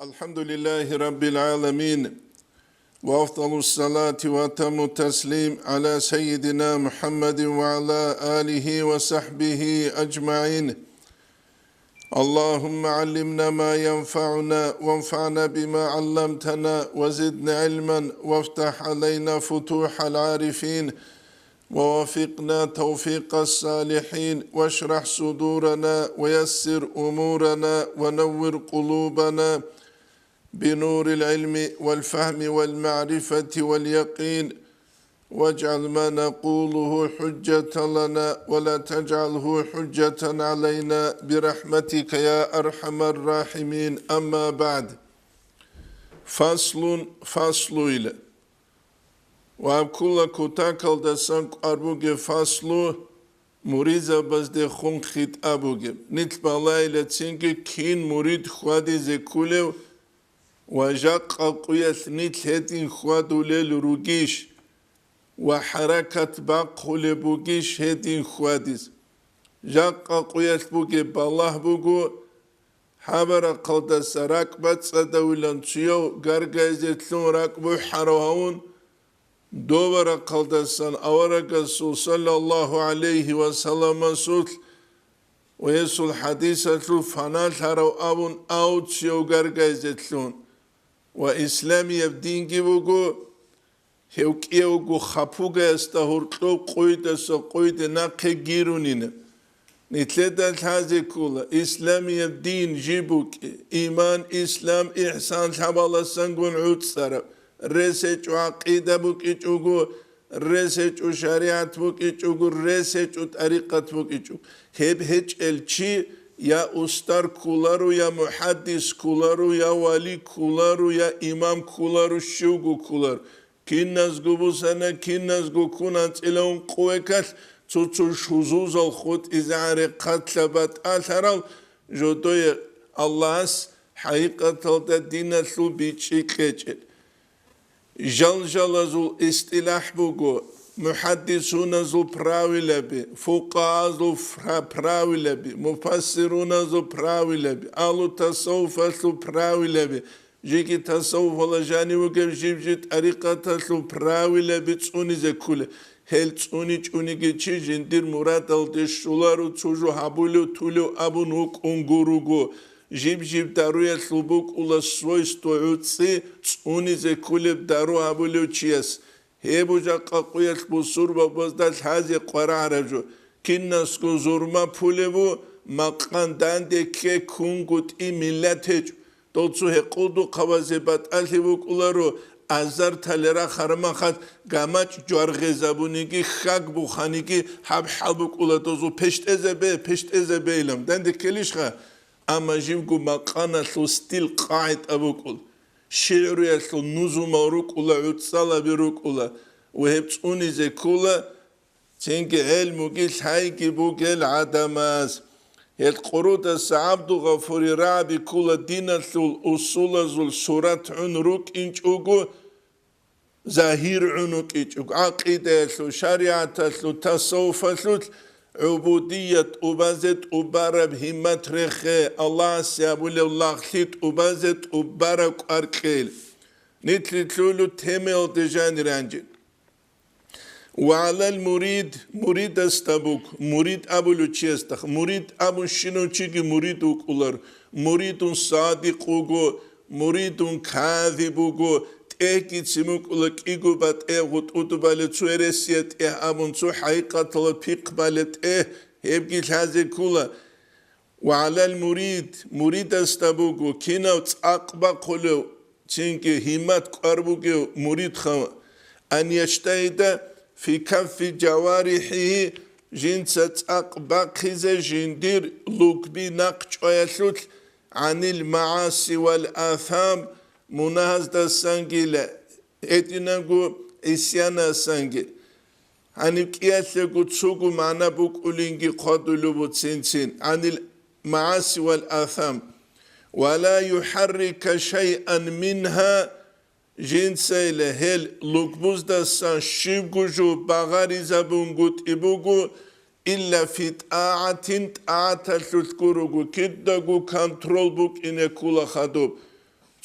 الحمد لله رب العالمين وأفضل الصلاة وأتم التسليم على سيدنا محمد وعلى آله وصحبه أجمعين. اللهم علمنا ما ينفعنا وانفعنا بما علمتنا وزدنا علما وافتح علينا فتوح العارفين ووفقنا توفيق الصالحين واشرح صدورنا ويسر أمورنا ونور قلوبنا بنور العلم والفهم والمعرفة واليقين واجعل ما نقوله حجة لنا ولا تجعله حجة علينا برحمتك يا أرحم الراحمين. أما بعد فصل إلى وكل كتاكل دسانك أربوغ فصل مريزة بزده خنخيت أبوغ نتبع لايلة تسنك كين مريد خوادي زكوليو وجاق قويت نتهدين خوادو ليل روغيش وحركة باقو لبوغيش هدين خواديز جاق قويت بوغي بالله بوغو حبر قلد سراك باتسادويلان تشيو غرغايزتلون راكبو حروهون دوبر قلدسان أورغسو صلى الله عليه وسلم سوت ويسول حديثة فنال هرو أبون أوت شيو غرغايزتلون وإسلامي يبدين جيبوغو هيوك إيوغو خابوغا يستهورتلو قويد ناقي جيرونين نتلدال هذه كلها إسلامي يبدين جيبوك إيمان إسلام إحسان حبالا سنگون عود سرب رسج عقيدة بوك إيجوغو رسج شريعة بوك إيجوغو رسج طريقة بوك إيجوغو هب هج الچي يا أستار كولارو يا محدث كولارو يا ولي كولارو يا إمام كولارو شوغو كولارو كيناز غوبوسانا كيناز غوكونات إلون قويكال تسو شوزوز الخوت إزعار قتلبات آثارال جودوي الله حقيقة الدين اللو بيچي كيچل جلجلزو استلاح بوغو محدثون زو براوي لبي فقهاء زو براوي لبي مفسرون زو براوي لبي آلو تصوف زو براوي لبي جيكي تصوف لجاني وقف جيب طريقة زو براوي لبي цIuниze كله هل цIuниze چي جندير مراد الدشولارو تسوجو حبولو تولو أبو نوك انغوروغو جيب دارويا سلوبوك ولا سوي ستوعوتسي цIuниze كله دارو حبولو چيس هيبو جاقا قويت بسور ببزدال هازي قرع رجو كناس كو زورما پولبو مقان دانده كي كونگوت اي ملت هجو دوتسو هقودو قوازي بات الهبو كولارو ازار تالرا خرما خد گاماچ جوارغي زبونيگي خاق بوخانيگي حب حبو كولا دوزو پشت ازه بيلم دانده كليش خا اما جيمگو مقانا سو ستيل قاعد ابو كول شعرو يسو نوزو موروك ولا عدسالا بروك ولا وهب цIuниze كولا تنك علمو جيل حيكي بو جيل عدماز هل قرود السعبدو غفوري رعبي كولا دينا ثل أصولا زل سورات عنروك انجوغو ظاهر عنوك انجوغ عقيدة ثل شريعة ثل تصوف ثل عبودية أبازت أبارب همت رخي الله سيابولي الله خليت أبازت أبارك أركيل نتلي تلولو تيميل دجان رانجين وعلى المريد مريد استبوك مريد أبو لوچيستخ مريد أبو شنو چيگي مريد وكولر مريد صادق وغو مريد كاذب وغو تأكيد سموك لك إيغو بات غوت أدوبالي تسويرسيت أبون تسو حقيقة لبيق بالت هبجي هذه كولا وعلى المريد مريد استبوكو كيناو تأقبا قولو تنكي همات قربوكو مريد خوا أن يجتهد في كف جوارحه جنسة تأقبا خيزة جندير لوكبي نقش ويسوت عن المعاصي والآثام مناهز دا سنجيلة اتناغو إسيانا سنجيل عني كياسيكو تسوكو معنا بوك أولينجي قادلو بوتسينسين عن المعاصي والآثام ولا يحرك شيئا منها جنسي لهل لوكبوز دا سان شيبغوجو باغاري زبونغوت إبوغو إلا في طاعة تذكرغو كدغو كنترول بوك إنه كولا خدوب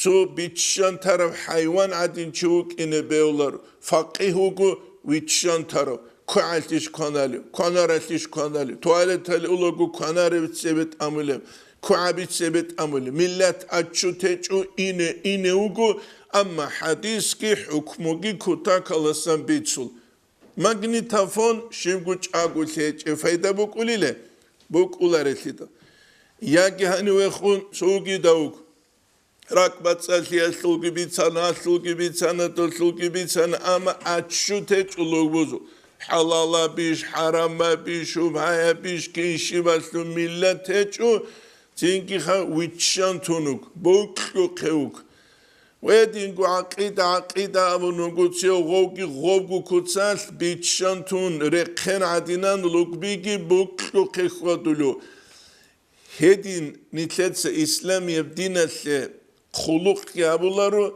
تو بیچشان طرف حیوان عدین چوک اینه بیولار فقیهوگو ویچشان طرف کوالتیش کانالی کانارتیش کانالی توالت اولوگو کاناره بتسبت امولم کوابیت سبت امولم ملت اچو تچو اینه اوگو اما حدیث کی حکموگی کتا کالسان بیتسول ماگنیتافون شیمگوچ آگول هیچ فایده بکولیله بکولارتیدا یاگی هنی وخون سوگی داوگ رکبت سالی سوگی بیتسانه تو سوگی بیتسانه اما اچو تچو لوگوزو حلالا بیش حرام بیش شبهه بیش کیشی بسو ملت تچو تینکی خا ویچشان تونوک بوکلو خیوک ویدینگو عقیده ابونوگو چیو غوگو کتسال بیچشان تون رقن عدینان لوک بیگی بوکلو خیخوادولو هدین نیتلتس اسلامی دینس خلوق یابولارو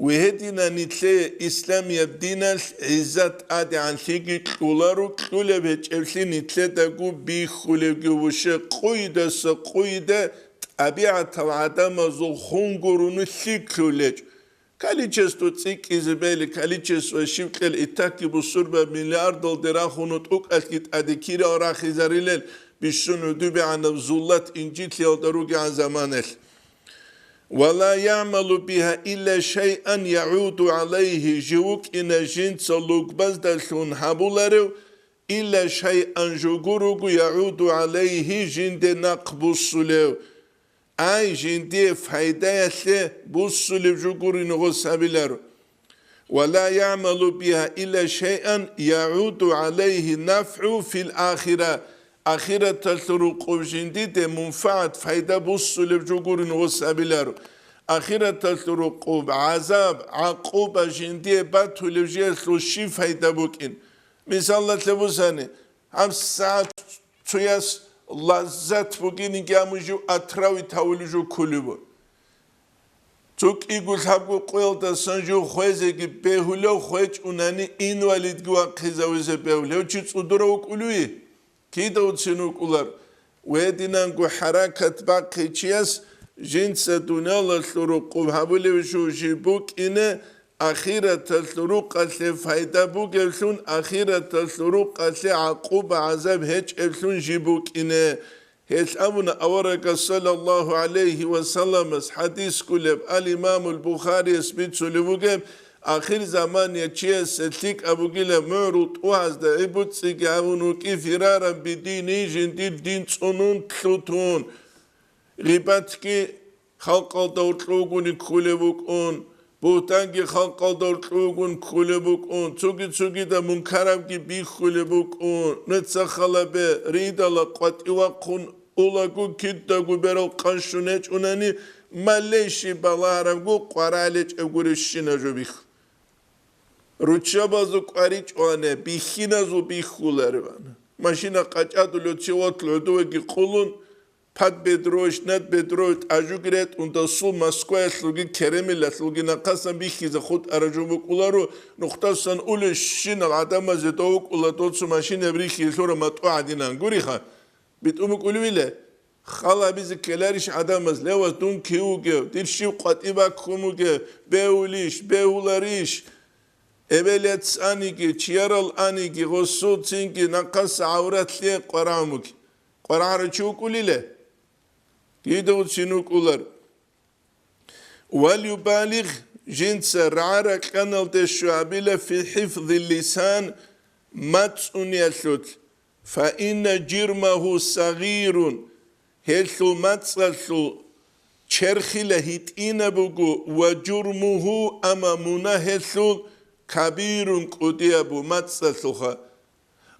و هدینا نیتله اسلامی دینس عزت عادی عنشیگی کولارو کوله بچ افلی نیتله دگو بی خولگی وشه قویده طبیعت و عدم ازو خونگورونو سیکلولیج کالیچستو تیک ایزبیلی کالیچستو شیفکل ایتاکی بسور به میلیاردل دراخونوت اوک اسکیت ادکیر آراخی زاریلیل بیشونو دوبی عنب زولت انجیتلی دروگی عن زمانش ولا يعمل بها إلا شيئا يعود عليه جوك إن جنس لوكبز دلسون حبولارو إلا شيئا جوغوروغ يعود عليه جند نقبصلو أي جند فايدة يسي بصلو جوغوري نغسابلارو ولا يعمل بها إلا شيئا يعود عليه نفع في الآخرة آخرة تلتروق جنديد منفعت فايدة بصلو جوغوري نغسابلارو آخرة تلتروق عذاب عقوبة جندية باتو لوجيه سوشي فايدة بوكين مثال لبوزاني هم ساعت توياس لذت بوكين يجامجو أتراوي تاولجو كلبو توك إيقول حبو قويل تسانجو خوزيكي بيهولو خويج أناني إنواليد جوا قيزاوزي بيهولو چيز أدروك أولوي كيدا وتسنوك أولار ويدينانكو حركة باقي چياس جنس دنيا للطرق وحبولي وشو جيبوك إنه آخرة الطرق أسل فايدة بوك يلسون آخرة الطرق أسل عقوب عذاب هيج يلسون جيبوك إنه هيج أبونا أورك صلى الله عليه وسلم حديث كلب الإمام البخاري اسميت سلبوك آخر زمان يتشيه ستيك أبو جيلا معروض وعز دا إبوت سيكي أبونوك إفرارا بديني جنديد دين صنون تلوتون غيباتكي خلق الدورتلوغون كولبوكون بوتانكي خلق الدورتلوغون كولبوكون تسوكي دا منكرمكي بي كولبوكون نتسخلا بي ريدا لقوات إواقون أولاغو كدتاغو برو قنشونيج أناني ماليشي بالارمغو قراليج أغورشينا جو بيخ روچابازو قاريج وانه بيخينازو بيخولاروانا ماشينا قاچادو لوتشيوات لودوغي قولون پد بدروش ند بدروش اجوگرت اون دستو مسکوی سلگی کرمی لسلگی نقصن بیخیز خود ارجو بکولارو نقطه سن اولش شین العدم زدوک اولا دوتسو ماشین ابریخی سورا مطوع عدینان گوری خان بیت اومک اولویله خالا بیزی کلارش عدم از لواز دون کیوگه دیر شیو قطیبا کموگه بیولیش بیولاریش ebeliyat anigi çiyaral anigi gosut singi nakas avratli qaramuk qarar çukulile gido sinukular wal yubaligh jins ra'ara kanal de shuabila fi hifz lisan mat'un yasut fa inna jirmahu saghirun helsu matsasu cherkhila hitina bugu wa jurmuhu amamuna helsu kabirun qodiabu matsasukha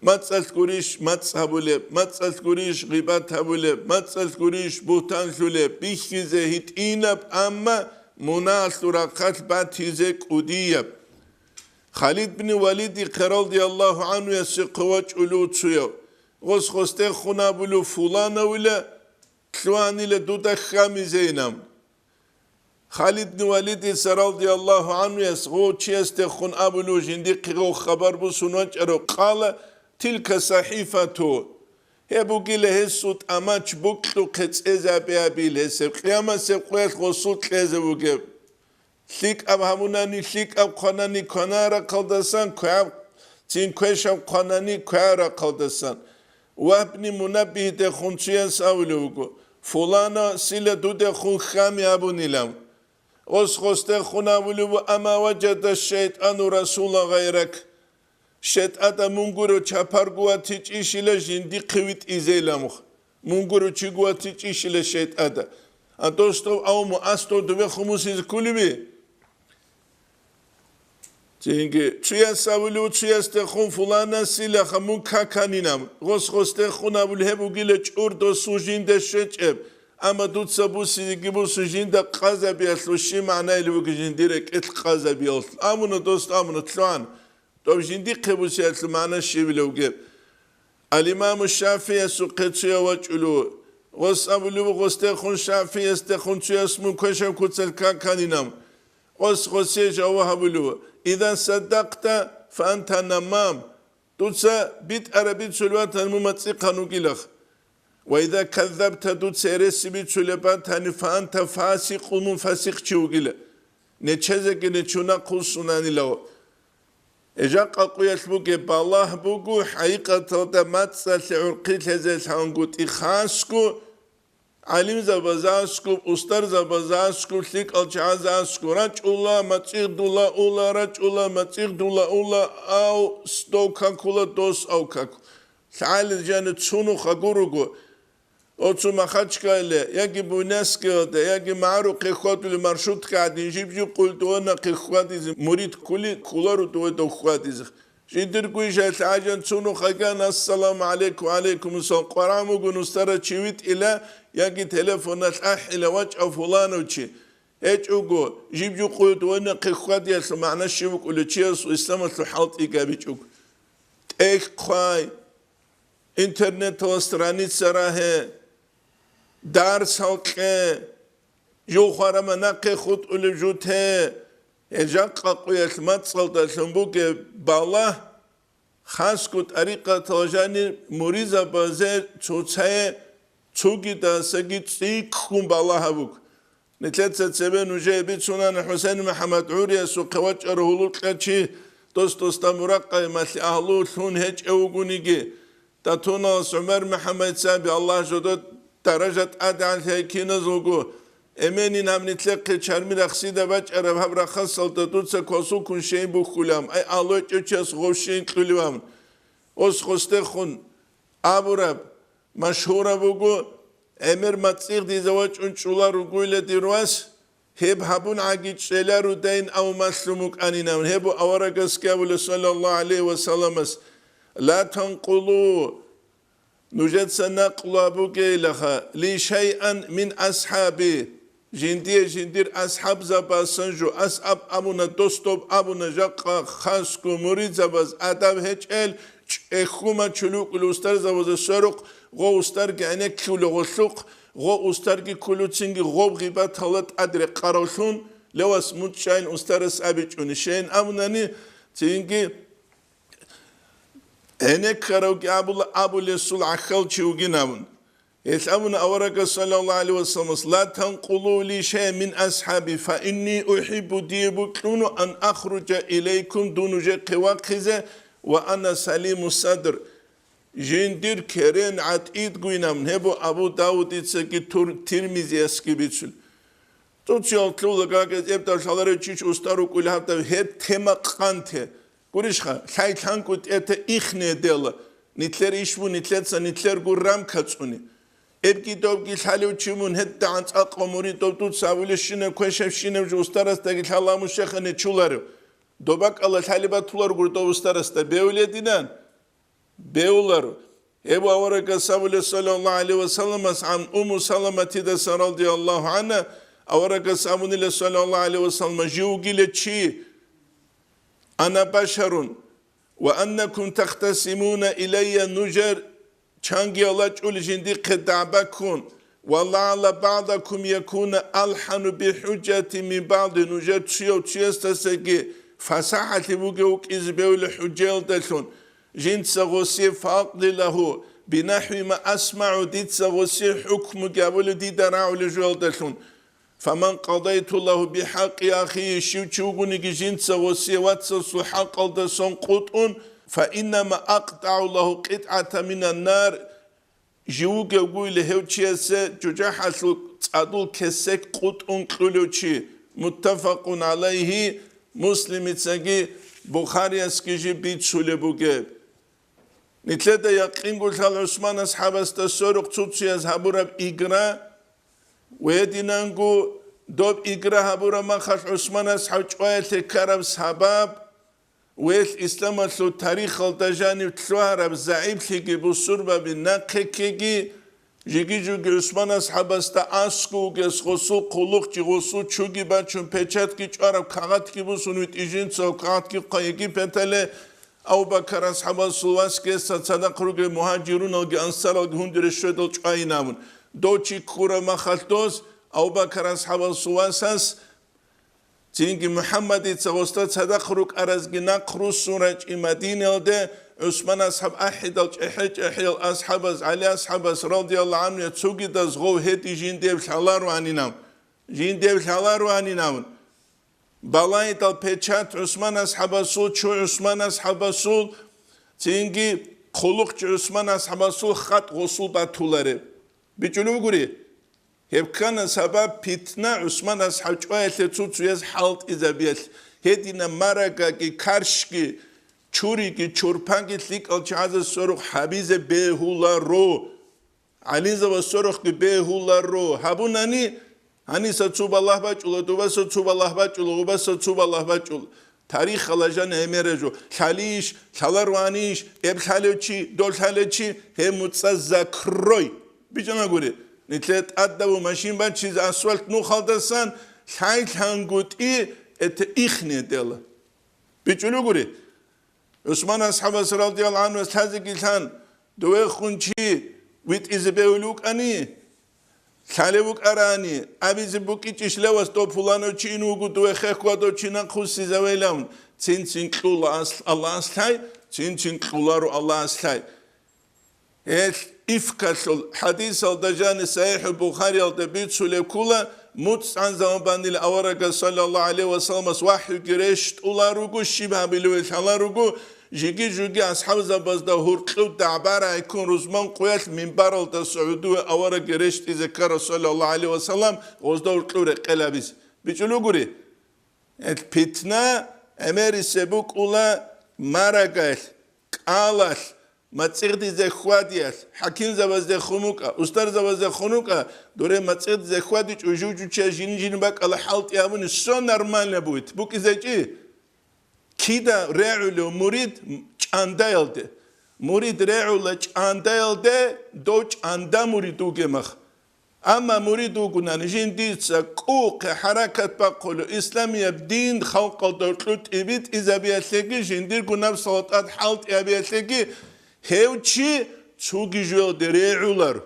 matsas gurish matshabule matsas gurish ghibathabule matsas gurish buhtansule bihize hitinab amma munasura qatbatize qodiab Khalid bin Walid radiyallahu anhu yasqawach ulutsuyo gos khoste khunabulu fulana wala tlwani le duda khamizenam Khalid bin Walid radiyallahu anhu yasqo cheste khun abulu jindi qiro khabar bu sunach aro qala tilka sahifatu هبوغيل هسوت أماش بوكلو قتس إذا بيابيل هسب قيامة سبقويت غصوت لزبوغيب ليك أبهموناني ليك أب قناني كنارا قلدسان كواب تين كويشاب قناني كوارا قلدسان وابني منبه ده خونشيان ساولوغو فلانا سيلا دو ده خون خامي أبوني لام غسته خونا ولو أما وجد الشيطان رسول غيرك شيطان منغورو چاپارگوا تيچيشيلا جندي قويت إزيلامخ منغورو چيگوا تيچيشيلا شيطان دوستو أو مؤستو دوه خموسيز كلبي تينجي چيا ساولو چيا استخون فلانا سيلا خمون كاكانينام غسته خونا ولو هبوگيل چور دو سوجين شچب أما دوت سبوسي جيبو سجين دا قازا بيأسلو شي معناه اللي وجين ديرك إتل قازا بيأسل آمونا دوست آمونا تلوان طب جين دي قبوسي أسلو معناه شي بلو جيب الإمام الشافعي سقط شيا وجلو غص أبلو غص تخون شافعي استخون شيا اسمو كشم كتسل كانينام غص جواه بلو إذا صدقت فأنت نمام دوتسا بيت عربي سلوات الممتسق نقلخ وإذا كذبت دوت سيرسي بيتشولبات هني فأنت فاسق ومنفسق تشوغيلا نتشزك نتشونا قصناني لو إجا قاقو يسبوك بالله بوغو حقيقة دا ماتسا لعرقي لزيل هنقوت إخاسكو علم زبازاسكو أستر زبازاسكو ليك الجعازاسكو رج الله ماتيغ دولا أولا رج الله ماتيغ دولا أولا أو ستوكا كولا دوس أو كاكو تعال الجانة تسونو خاقوروغو أوتسو مخاتشكالي يجي بوناسكيودا يجي معارو قيخواتو لمارشوت قاعدين جيبجو قلتو أنا قيخواتيز مريد كولي كولارو دويدو خواتيز جيدر كويشا تعاجان تسونو خاقان السلام عليكم وعليكم السلام قرامو قنستارا تشيويت إلا يجي تليفونات إلا واجع فلانو تشي أجوغو جيبجو قلتو أنا قيخواتيز معنا الشيوك ولا تشيس وإسلامت لحالت إيقابيجوك تأيك قواي إنترنت وسترانيتسا راهي дарс-12 جوخارما نقي خط أولجوته يجاق قوية المتصلة سنبوك بالله خاصكو طريقة توجاني مريزة بازي توتاية توكي دا ساقي تسيككم بالله هبوك نتلاتة سبين وجاي بيت سنان حسين محمد عوريا سوقواج أرهولوك لاتشي دوست مرقى مثل أهلو ثون هج أوغونيجي تاتونا عمر محمد سابي الله جدد درجة أدعى الهيكينا زوجو أماني نام نتلقي شرمي رخصيدة باج أرب هبرا خاصة تدوتسا كوسو كن شين بخولام أي الله يجوش غوشين كلوام أس خستخون أبو رب مشهورة بوجو أمير متصير دي زواج أنشولا رجولة ديرواس هب هبون عقيد شلارو دين أو مسلمك أنينا هبو أورجس كابل صلى الله عليه وسلم لا تنقلوا نوجد سنقل أبوكي لها لي شيئا من أصحابي جندير أصحاب زبا سنجو أصحاب أبونا دوستوب أبونا جاقا خاسكو مريد زباز أدب هجل إخوما چلوك الأستر زباز السرق غو أستر جعنك كل غسوق غو أستر كلو تنجي غو غيبات هلت أدري قرالون لو اسموت شاين أسترس أبيج ونشين أبوناني تنجي هناك كروك أبو لسول عخل شوجينامون يسألون أورك صلى الله عليه وسلم لا تنقلوا لي شيء من أصحابي فإني أحب ديبكلون أن أخرج إليكم دون قواقزة وأنا سليم الصدر جندير كرين عتيد قوينامون هبو أبو داود يتسكي ترمزي يسكي بيتشل توتشي أطلو لقاقز يبدأ شالاري تشيش أستارو كل هفته هيد تيما قانته قريشخا سايتان كنت إتا إخنة ديلا نتلر إشبو نتلتسا نتلر قرام كتسوني إبكي دوبكي ساليو تشيمون هدا عنس أقوى مريد دوبتوت ساولي شنة كوشف شنة وجو استرستا قلت الله مشيخة نتشولارو دوباك الله ساليبا تولار قردو استرستا بيولي دينان بيولارو إبو أورك ساولي صلى الله عليه وسلم عن سلمة تدس رضي الله عنها أورك ساولي صلى الله عليه وسلم جيوغي لتشي أنا بشر وأنكم تختصمون إلي نجر چانگي الله جول جندي قدعبكم والله على بعضكم يكون ألحن بحجة من بعض نجر تشيو تشيستسكي فساحة بوغوك إزبيو لحجة دلون جنت سغوسي فاقل له بنحو ما أسمع ديت سغسي حكم قبل دي دراو لجوال دلون فمن قضيت الله بحق أخي شوغوني جين سغسي واتسو حق الدسون قطن فإنما أقطع الله قطعة من النار جوغ يقول هوتشيس جوجاحسو تعدل كسك قطن قلوشي متفق عليه مسلم تسجي بخاري اسكيجي بيت سولبوغي نتلدا يقين قلت عثمان أصحاب استسورق تطسي أصحابورا إقرا ويدينانقو دوب إقرا هابورا ما خش عثمان أصحاب جوائل كارب سحباب ويل إسلام أسلو تاريخ التجاني تلوهرب زعيب لكي بصوربا بالناقكيكي جيجي جوغي عثمان أصحاب استا أسكو جس غسو قلوق جي غسو چوغي بچون پچات كي چوارب كاغات كي بسونويت إجين سو كاغات كي قايقي پتالي أو بكر أصحاب السلواس كيسا صدق رجل مهاجرون الجي أنصار الجي هندر الشدل جاي نامون دوچي كورا ما خلطوز أو بكر أصحاب السلواساس تينجي محمد يتسغوستا صدق رجل أرزجي نقروس سورج مدينة ده عثمان أصحاب أحد أحد أصحاب علي أصحاب رضي الله عنه يتسوقي دزغو هدي جين ديب الحلار واني نام جين ديب الحلار واني نامون بالايت البيتشات عثمان أصحاب السول شو عثمان أصحاب السول تينجي خلق عثمان أصحاب السول خط غسول باتولاره بيجلو غوري هبكان سبب فتنة عثمان أصحاب جوائل تسويز حالت إزابيل هدينا مرقا كي كارشكي چوري كي چورپانكي تلك الجهاز السروخ حبيز بيهولا رو عليزة والسروخ كي بيهولا رو هبو ناني هني ستوب الله بچول دوبا ستوب الله بچول غوبا ستوب الله بچول تاريخ خلاجان امرجو خاليش خلاروانيش ابخالوچي دولخالوچي هموتسزكروي بيجنا غوري نتلت ادبو ماشين با چيز اسفالت نو خالدسان خايل هانغوتي ات اخني دل بيجلو غوري عثمان اصحاب رضي الله عنه استازكيلان دوي خونچي ويت ازبيولوك اني خالبوك أراني أبيز بوكي تشلوس تو فلانو تشينو قدوه خيخوادو تشينا خوسي زويلون تين كلو الله أسلاي تين كلو الله أسلاي إفكاسل حديث الدجان صحيح البخاري الدبيت سلكولا متس عن زمان باني الأورق صلى الله عليه وسلم وحي قريشت الله رجو شبه بلوش الله رجو جيجي أصحاب زبازدا هرقلو دعبارة يكون رزمان قويت من بارل تسعودو أورا قريشت إذكار صلى الله عليه وسلم وزدا هرقلو رقلابيز بيجلو قولي البتنا أميري سبوك أولا مارقال قالال ما تسيغدي زي خواديال حكيم زبازدا خنوكا أستار زبازدا خنوكا دوري ما تسيغدي زي خواديش وجوجو تشا جين باك على حالت يابون سو نرمال نبويت بوك إزاي جي كيدا رعولو مريد چاندايلده مريد رعولو چاندايلده دو چاندا مريدو جمخ اما مريدو گنان جنديتسا قوق حركت بقولو اسلامي بدين خلق الدولت ابيت اذا بياتلگي جندير گناب صلاتات حالت ابياتلگي هوچي چوگي جوال درعولار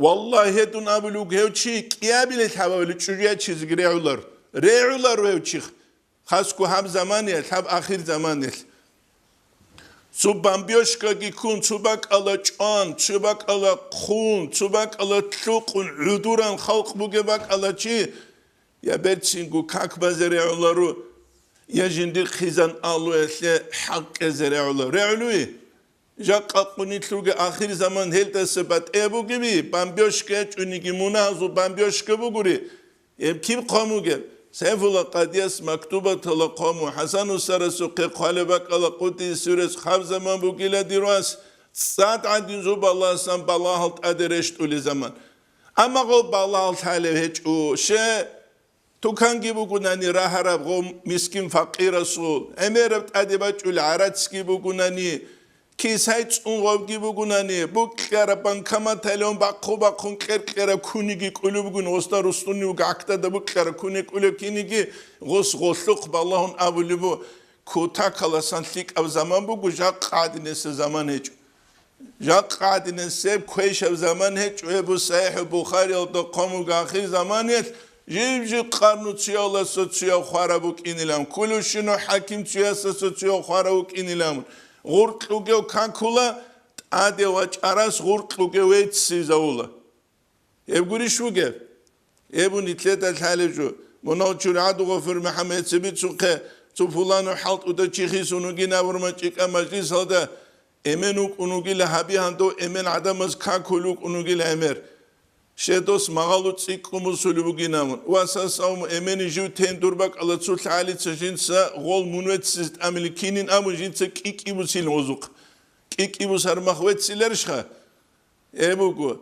والله هدون ابلوگ هوچي كيابيلت حوالي چوريا چيزگ رعولار هوچي خاصكو هم زمانيل هم آخر زمانيل صوبان بيوشكا جيكون صوبك على جان صوبك على خون صوبك على تلوقون عدوران خلق بوجبك على شيء يا بيرتشينكو كاك بزرعولارو يا جندير خزان الله يسلي حق زرعولار رعلوي جاك قوني تلوج آخر زمان هلت سبت أبو جبي بامبيوشكا تونيكي منازو بامبيوشكا بقولي كيف قاموجه سيف القديس مكتوبة لقوم حسن السرسو قالبك على قدي سورس خاب زمان بوكيلا ديراس ساعت عندي زوب الله سام بالله أدرشت أولي زمان أما قول بالله تعالى هيك أو شيء تو كان جيبو كناني راهرب قوم مسكين فقير رسول أميرت أدبت العراتسكي بوكناني كيس هيك أنغوب جيبو كناني بوكيرا بانكما تلون باقون كيرا كونيجي كلو بكون غستا رستوني وقعكتا دبوكيرا كوني كلو كينيجي غسلق بالله أبوليبو كوتا كلا سانتليك أو زمان بوكو جاك قادنس زمان هيك جاك قادنس كويش أو زمان هيك ويبو صحيح البخاري أو قامو آخر زمان هيك جيب قرنو تيالا سوتيا خرابوك إنيلام كلو شنو حاكم تياسا سوتيا خرابوك إنيلام غورتلوجو كانكولا عادي وأشارس غرق لقويت سيزاولا يبغى شوقه يبغى نتلات الحالجو مناوشون عادو غفر محمد سبيت سوقه سفلان وحلت ودشيخي سنوجينا ورماتشيك أمجلس هذا إمنوك ونوجيل هابي هندو إمن عدمز كاكولوك ونوجيل أمر شدوس مغالوت سيكم سلوبجينامون واساسهم إمن جو تندربك على تصل على تجنس غول منوت سيد أمريكيين أمو جنس كيك إبوسيل وزوق كيك إبوس هرمخوت سيلرشخه إبوكو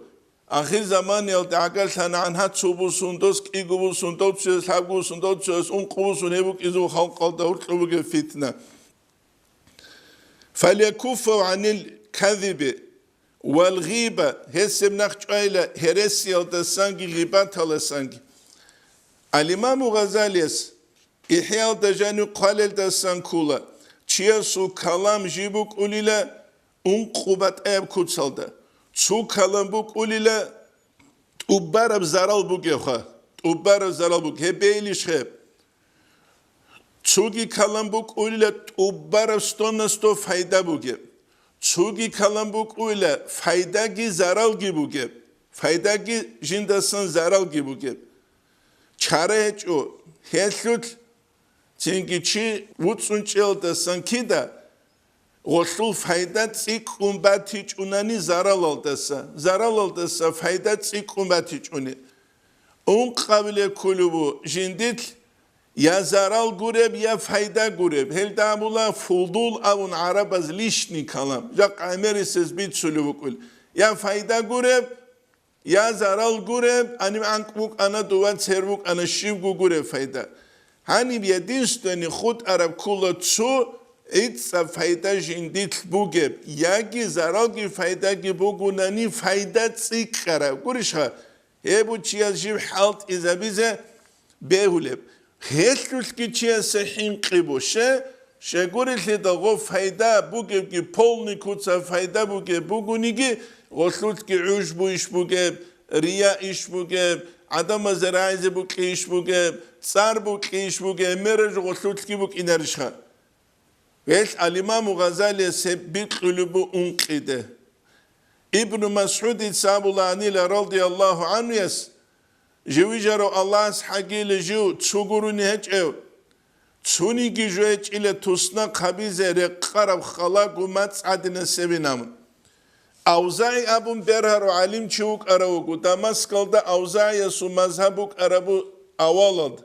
آخر زمان يلتعقل ثنا تصوبو سندوس كيجو سندوس سابو سندوس أنقو سنبوك إذا خلق الدور تلوك فتنة فليكفوا عن الكذب والغيبة هسم نخشايلا هرسي الدسانجي غيبات الدسانجي الإمام غزاليس إحياء الدجانو قال الدسانكولا تشيسو كلام جيبوك أوليلا أنقوبات أب كتسالدا تسو كلام بوك أوليلا تبارب زرال بوك يخا تبارب زرال بوك هبيليش خيب تسوغي كلام بوك أوليلا تبارب ستونستو فايدة بوك تسوغي كلام بوك أوليلا فايدة جي زرال جي بوك فايدة جي جندسان زرال جي بوك چاره هچو هسلوت تنگی چی وطسونچل دستان کیدا غسل فایده تیکون باتیچ اونانی زرال دستا فایده تیکون باتیچ اونی اون قابل کلوبو جندیت یا زرال گورب یا فایده گورب هل دامولا فضول اون عرب از لیشنی کلام جا قامری سز بیت سلوبو کل یا فایده گورب یا زرال گورب انیم انکبوک انا دوات سربوک انا شیبگو گورب فایده هنی بیادینستانی خود عرب کلا تو ایتسا فایده جندیت بوگب یاگی زراگی فایده گی بوگونانی فایده تسیک خراب گوریش ها هبو چیاز جیب حالت ایزا بیزه بهولب هستوش کی چیاز سحین قیبوشه شگوریش لیداغو فایده بوگب گی پول نیکوتسا فایده بوگب بوگونیگی غسلوت کی عوش بویش بوگب ریا ایش بوگب عدم زرایز بوک ایش بوگب سر بوک ایش بوگب مرج غسلوت کی بوک اینرشخه ویش الإمام غزالی سبیت قلوبو انقیده ابن مسعود صاحب الله عنه رضی الله عنه یس جوی جرو الله حقیل جو تسوگرونی هچ او تسونی کی جو هچ ایل توسنا قبیزه رقرب خلاق و متصعدن سبینامون اوزاعی ابون برهر و علیم چوک اراوگو دمسکالده اوزاعی سو مذهبوک ارابو اوالد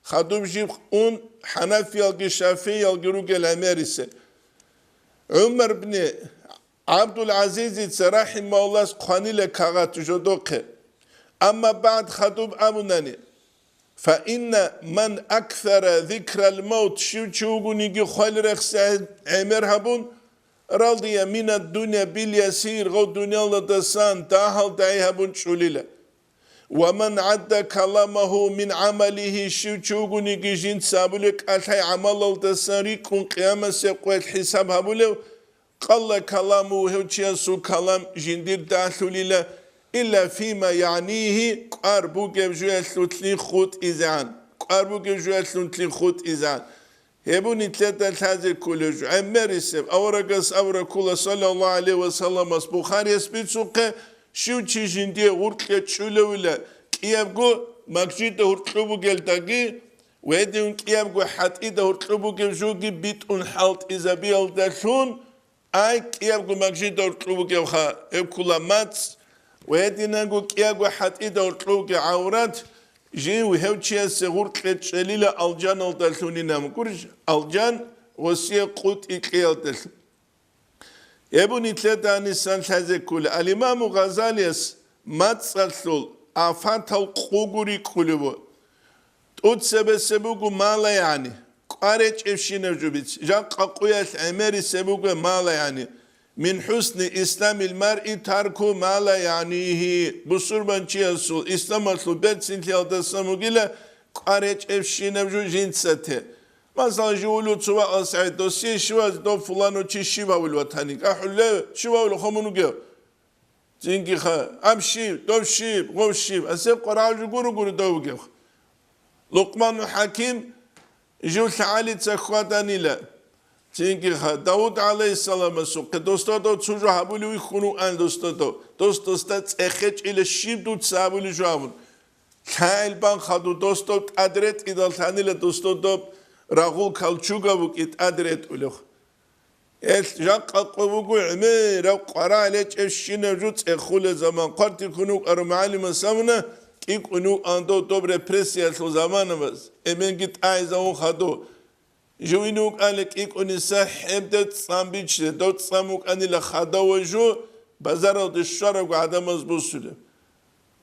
خدوم جيب اون حنفي يلقي شافعي يلقي روجل اميريسه عمر بن عبد العزيز رحمه الله قانيل كاغات جودوكه اما بعد خدوم امناني فان من اكثر ذكر الموت شو نيجي خال رخص عمر هبون رضي من الدنيا باليسير غو دنيا لدسان تاهل داي هبون شوليله ومن عد كلامه من عمله شوچوغني جين سابلك أشي عمل التساري كون قيامة سقوى الحساب هبولو قال كلامه هوتشيسو كلام جندير داخليلا إلا فيما يعنيه قاربو جوال لوتلي خوت إذان قاربو جوال لوتلي خوت إذان هبوني ثلاثة هذا كله عمر يسب أورقس أورقول صلى الله عليه وسلم بخاري يسبيت سوقه شو تشيجندي ورقة شلولا كيابجو مكجيد هرقلبو جلتاجي وهديون كيابجو حتى إذا هرقلبو جلجوجي بيت حالت إذا بيال دشون أي كيابجو مكجيد هرقلبو جلخا كلا ماتس وهديناجو كيابجو حتى إذا هرقلبو جعورات جي وهوتشيا سهرقة شليلة الجان الدشوني نام كورج الجان وسيا قوت إكيال دشون يبوني ثلاثة نسان هذا كله الإمام غزاليس ماتسالسول أفات القوغوري كله تود سبسبوغو مالا يعني قارج إفشينا جوبيت جاق قوية عمري سبوغو مالا يعني من حسن إسلام المرء تركو مالا يعني بصور بانشياسول إسلام السول بيت سنتي الدساموغيلا قارج إفشينا جو جنسته مثلا جولو تسوا أسعد دوسي شوا دو فلانو تشي شوا والوطني أحلى شوا والخمونو جو زينكي خا أمشي دو شيب غو شيب أسيب قرآن جورو دو جو لقمان حكيم جو تعالي تخواتاني لا цинги ха Давуд алейхиссалам сук достото цужу хабули хуну ан достото цехеч или шибду цабули жавун Тайлбан хаду достот адрет идал таниле достото рагул калчугавук ит адрет улох жак қаққывугу имера қаралеч ешшина жуц ехуле заман қарти кунук армалима самна кик уну андо добре пресия сло заманаваз эменгит айзаун хадо жуинук али кик униса хебдет самбичде дот самук анила хадаважу базара дишарагу адамаз бусуле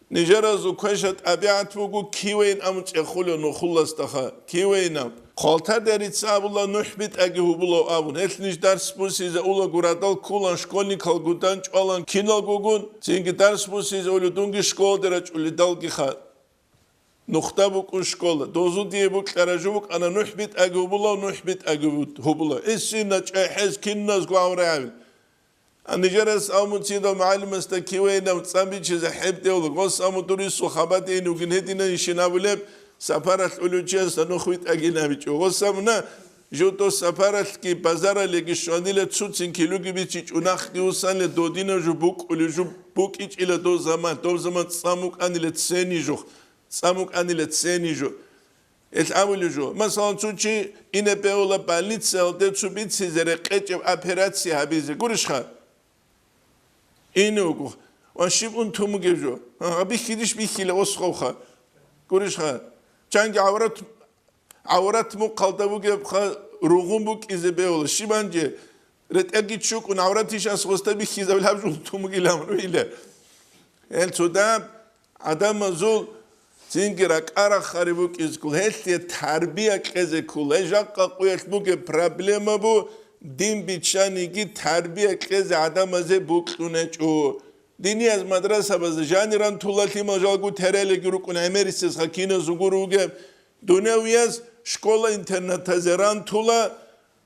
нижаразу квешат абиатвугу кивейн амуч ехуле нухулластаха кивейнам Qaltar deritsa bulla nuhbit agi hubulo abun. Etniş ders busize ula guradal kulan şkolni kalgudan çalan kinal gugun. Çünkü ders busize ulu dungi şkol deraç ulu dalgi ha. Nukta bukun şkola. Dozu diye buk karajubuk ana nuhbit agi hubulo. Essinna çehez kinnaz guavrabil. Anijeres amutsido maalimesta kiveyna tsambi çize hebde ulu. Gos amuturisu khabat enu ginhedina işinabuleb. Saparat uluciyas nuhbit aginabiç. Oğusamna joto saparat ki pazara legi şuanile tsutsin kilu gibi çiç unak diusanle dodina jubuk ulu jubuk iç ile do zaman tsamuk anile tseni jo. El avulu jo. Masalan tsuçi ine peola balnitsa de tsubit sizere qeçev operatsiya habize guruşha. İne ogu. Anşib un tumu gejo. Abi kidiş bir hile osxovxa. Guruşha. Çünkü avrat mu kaldavu gebha ruğun bu kize beola. Şibance retegi çok un avrat iş asgosta bir kize belab jo tumu gilamru ile. El suda adam azul Zingirak ara kharibuk izkul hesti terbiye keze kul ejaqqa qoyat bu ge problema bu din biçani ki terbiye keze adam aze buqune çu dini az madrasa baz janiran tulati majalgu terele guruk un emerisiz hakine zuguruge duneviyaz şkola internet zeran tula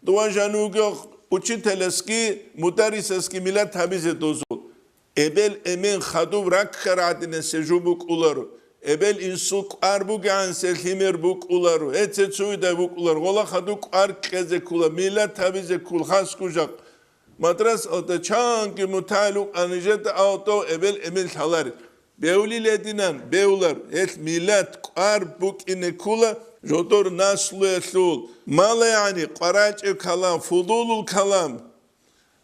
duajanuge učitelski mudarisaski milat tabize dozul ebel emen khadu rak kharadine sejubuk ularu Ebel insuk arbu gansel himer buk ularu etse çuyda buk ular gola khaduk ar keze kula millet tabize kul khas kujak madras ota çanki mutaluk anijet auto ebel emel halar beuli ledinan beular et millet ar buk ine kula jotor naslu esul mala yani qaraç kalam fudulul kalam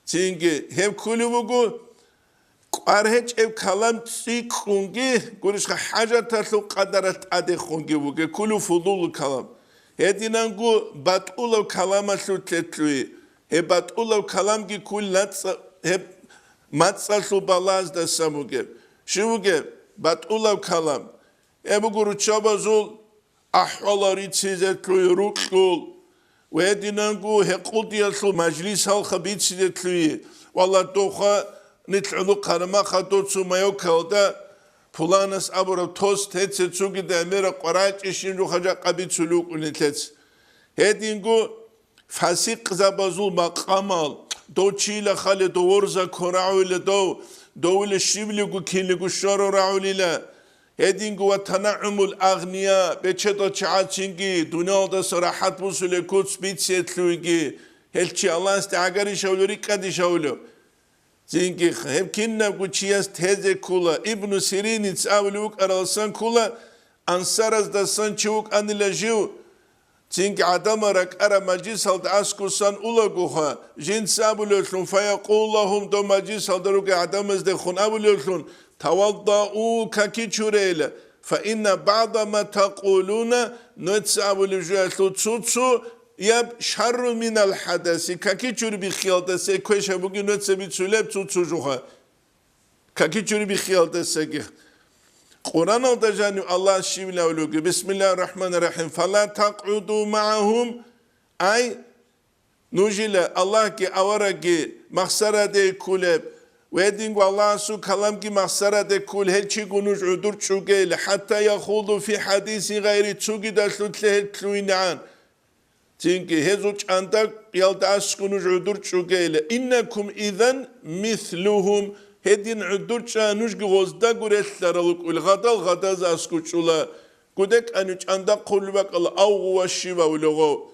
çünkü hem kulubugu Arheç ev kalam tsik khungi gurishka haja taslu qadarat ade khungi buge kulu fudul kalam hedinangu batulav kalama sutletli he batulav kalam ki kul natsa he matsa su balaz da samuge shuge batulav kalam ebu guru chabazul ahvalari tsizetli ruqul ve hedinangu he qudiyasu majlis al khabit tsizetli walla doha Nitlu karma khatotsu mayo kalda pulanas abura tost hetse tsugi de mera qaraç işin ruhaca qabit suluk unitlets hedingu fasik zabazul maqamal doçila khale dovorza koraule dovle shivligu kiligu shoro raulila hedingu wa tana'umul aghniya becheto chaachingi dunyada sarahat busule kuts bitsetlugi helchi Allah iste agari şavluri kadi şavlu Çünkü hep kinna kuçiyas teze kula İbn Sirin tsavluk aralsan kula ansaraz da san çuk anilajiu çünkü adam arak ara majlis aldı askusan ulaguha jin sabulun fayaqullahum do majlis aldıruke adamız de khunabulun tawaddau kaki çureyle fa inna ba'da ma taquluna nutsabulu tsutsu Yab şarru minal hadasi kaki çürü bir xiyalda se koşa bugün ötse bir sülep tutsucuha kaki çürü bir xiyalda se ki Kur'an aldacanı Allah şivle ulugu Bismillahirrahmanirrahim fala taq'udu ma'ahum ay nujile Allah ki avara ki maksara de kuleb ve dingu Allah su kalam ki maksara de kul helçi gunuş udur çugeyle hatta yahudu fi hadisi gayri çugi da sütle helçuinan Çünkü hezuç antak yalda askunu udur çugeyle innekum izen mithluhum hedin udur çanuş gozda gureslaralık ul gadaz askuçula gudek anuç andak kulbak al avgu ve şiva ulugu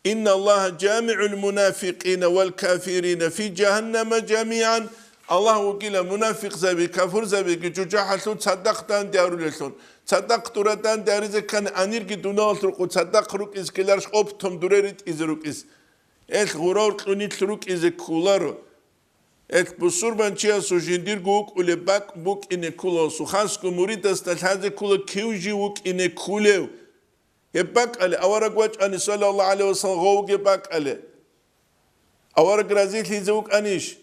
إن الله جامع المنافقين والكافرين في جهنم جميعا الله وكيل منافق زبي كافر زبي جوجحلو صدقتان دارولسون صدق تورتان داريز كان انيرغي دونال ترقو صدق روك از كلارش اوبتم دوريت از روك از ال غورور قنيت روك از كولارو ال بسوربان چيا سوجندير گوك اول باك بوك ان كولو سوخاسكو موريداس تلحاز كولو كيوجي وك ان كولو يباك على اورق واج ان صلى الله عليه وسلم غوك يباك على اورق رازيل هيزوك انيش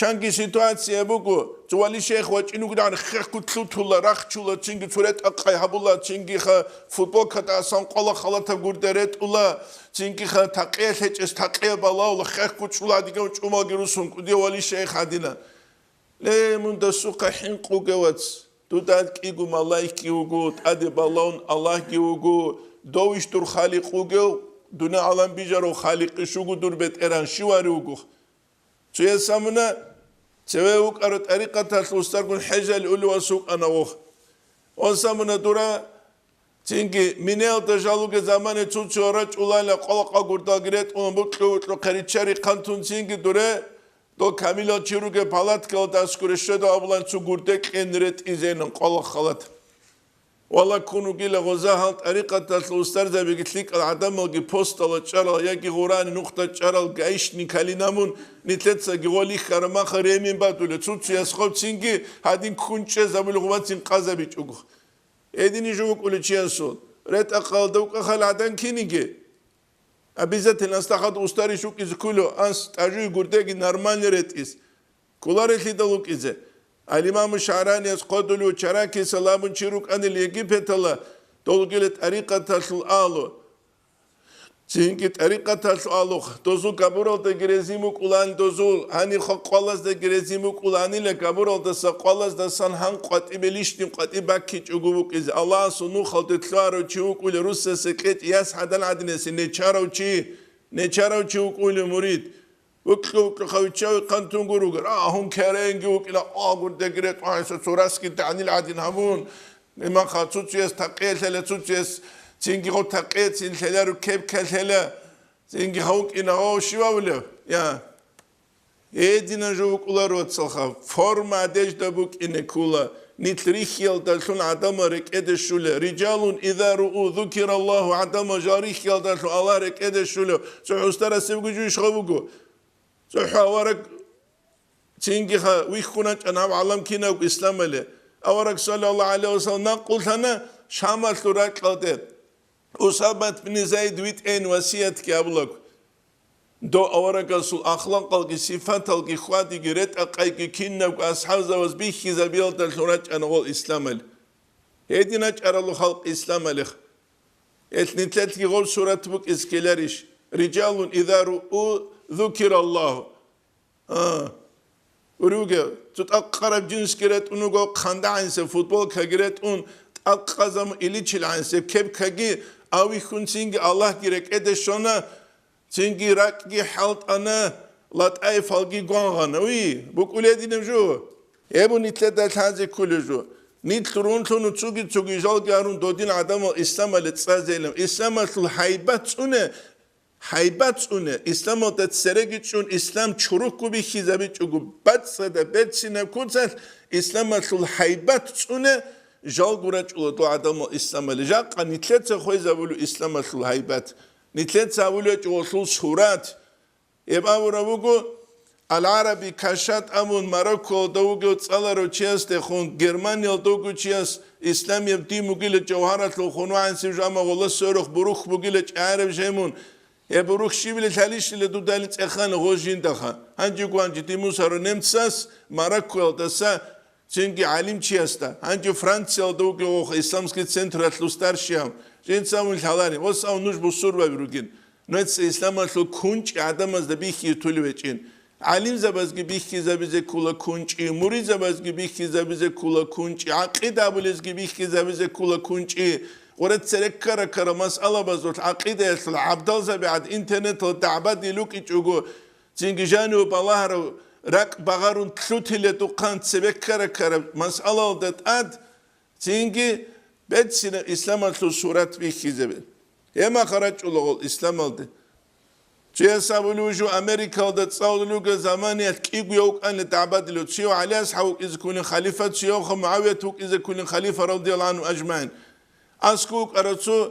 چانگی سیتواتسیا بگو جوالی شیخ و چینو گدان خیلی کتلوتولا رخچولا چینگی فرت اقای هبولا چینگی خا فوتبال کتا آسان قلا خالتا گردرت اولا چینگی خا تقیه هچ تقیه بالا اولا خیلی کتلولا دیگه چوما گروسون کدی والی شیخ هدینا لیمون دسوق حین قوگوات تو داد کیگو ملاک کیوگو ادی بالون الله کیوگو دویش دور خالق قوگو دونه عالم بیجارو خالق شوگو دور بت ایران شواریوگو چه سامنا چه وک ارت طریقه تلوستر کن حجل اول وسوق انا وخ اون سامنا دورا چینگی مینل تجالوگ زمان چوچورچ اولایلا قلقا گردا گرت اون بکلو قریچری کانتون چینگی دوره دو کامیلا چیروگ پالات کل دستگرشته دو ابلان چو گردک انرت ایزینن قلق خالت والله كونوا قيل غزاها طريقة تلوستر زي بيقتلك العدم الجي بوستال تشارل يجي غوران نقطة تشارل جايشني كلينامون نتلتسا جوالي خرما خريمين باتولة تشوتشي أسخاب تينجي هادين كونشة زميل غوات تنقذ بيجوج إديني جوك ولا شيء أصول رت أقل دوك أخل عدن كينيجي أبيزت الناس تاخد أستاري شوك إز كله أنس تاجو يقولك نورمال رت إز كولار اللي دلوك إزه الإمام الشعراني يقول شراكي سلام شيروك أن اللي يجيب الله تقول طريقة الآلو تيجي طريقة الآلو تزول كبرال تجريزيمك ولان تزول هني خقالس تجريزيمك ولاني لكبرال تسقالس تسان هن قطي بليشتي قطي باكيت يجوبك إذا الله سنو خلط تلارو تشوك ولا روسا سكت ياس حدن عدنس نشارو تشي ولا مريد وكلو خويتشاوي قانتون غروغر هم كارينجي وكلا غورد دغريت وايس سوراسكي تعني العادين همون ما خاطوتيس تقيل ثلاث توتيس تينجي غو تقيت سين ثلاث كيب كلا تينجي هوك انا هو شيواولا يا ايدينا جوك اولار وتصخا فورما ديج دبوك ان كولا نتريخيل دالون عدم ركد الشوله رجال اذا رؤوا ذكر الله عدم جاريخيل دالون الله ركد الشوله سو استرا سبجو يشغبوغو صحورك تينجي خا ويخونا أنا بعلم كنا وإسلام له أورك صلى الله عليه وسلم نقول أنا شامل تراك قدر أصابت بن زيد ويت إن وصية كابلك دو أورك رسول أخلاق الجي صفات الجي خواتي جريت أقايك كنا وأصحاب زوج بيخ زبيل تلتراك أنا والإسلام له هدينا أرى الله خلق إسلام له إثنين غول سورة بك إسكيلاريش رجال إذا رؤوا ذكر الله وروجا تتأقرب جنس كرت ونقول خندا عنسه فوتبول كجرت ون تأقزم إليش العنسه كيف كجي أوي خن سينج الله كيرك إدشونا سينج راكي حالت أنا لا تأي فالجي قانغنا وي بقولي دينم جو يبو نتلات هذا كل جو نتلون تلون تسوقي جال جارون دودين عدم الإسلام اللي تسازيلهم إسلام الحيبات سنة حيبات سنة إسلام تتسرقون إسلام شروكو بخيزابي تشوكو باتسادة باتسينا كونسال إسلام الحيبات سنة جال قراج أولو عدم الإسلام اللي جاقا نتلت سخوي زاولو إسلام الحيبات نتلت ساولو جوصول شورات يبقى ورابوكو العربي كاشات أمون ماروكو دوغو تسالارو تشياس تخون جرمانيا دوغو تشياس إسلام يبدي مقيلة جوهرات لو خونو عن سيجاما والله سورخ بروخ مقيلة عرب جيمون يبروك شيبل ثالث اللي دودالت أخان غوجين دخان هنجي قوانجي تيموسارو نمتساس ماراكوال دسا تنجي عالم تشياستا هنجي فرانسيا دوغو إسلامسكي سنترات لوستارشيام جين سامو الحلاني وساو نوش بصوربا بروجين نتس إسلام لو كونش عدم از دبيخي تولويتين عالم زبازگی بیخی زبیزه کولا کنچی مرید زبازگی بیخی زبیزه کولا کنچی عقیده بولزگی بیخی زبیزه کولا کنچی ورد سرك كرا مسألة بزوت عقيدة العبدال زبعد إنترنت والدعبات يلوك يجوجو زينجي جانو بالله رق بغارون تلوتي لتوقان سبك كرا مسألة دات زينجي بيت سنة إسلام الثو سورات بيخي زبل يما خرج الله الإسلام الده تيسابلوجو أمريكا دا تصاولوجو زمانية كيجو يوك أن تعبد له تشيو على أصحابك إذا كون خليفة تشيو معاوية توك إذا كون خليفة رضي الله عنه أجمعين أسكوك أرتسو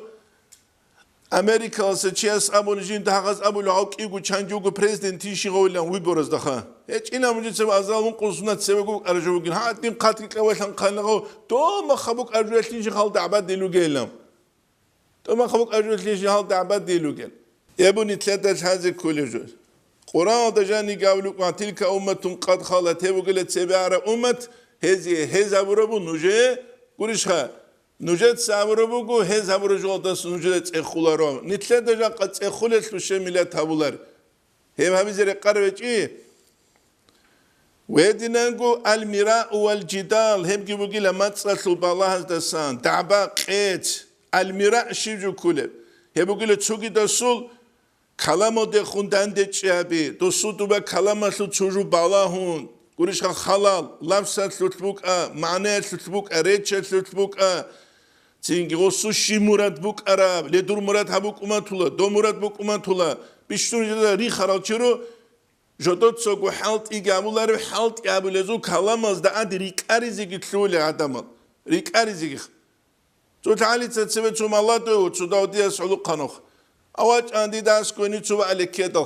أمريكا سياس أبو الجين تهاجس أبو العوك إيجو تشانجوجو بريزيدنت تيشي غولان ويبرز دخا هيك إنا موجود سبب أزالون قصنا تسويجوك أرجوكين هاتين قاتل كوالان قالناغو تو ما خبوك أرجوكين شي خالد عباد ديلو جيلام تو ما خبوك أرجوكين شي خالد عباد ديلو جيل يبوني ثلاثة هذه كل جزء قرآن دجاني قالوا ما تلك أمة قد خلت هي وقلت سبعة أمة هذا بربو نجى قريشها نجى سبربو هذا برجو دس نجى تأخلارا نتلا دجا قد تأخلت للشملة تابولار هم هذي قربت إيه ويدينانجو المراء والجدال هم كيبوكي لما تصل بالله دسان تعبا قيت المراء شيجو كله هبوكي لتشوكي دسول كلامو دخون دانده چابي دوسودوبا كلامه سوچوجو بالاهون قريشخا خلال لفظات لطبوك معنى لطبوك ريتشات لطبوك تينجي غصو شي مراد بوك عرب لدور مراد هبوك اماتولا دو مراد بوك اماتولا بيشتون جدا ري خرالچرو جدوت سوكو حالت ايگابولار حالت ايگابولازو كلاماز دا اد ريكاريزي گتلولي عدامال ريكاريزي تو تعالي تسبت سوم الله دو تو داوديا سعلو قانوخ أواج عندي داس كوني تسوى على كده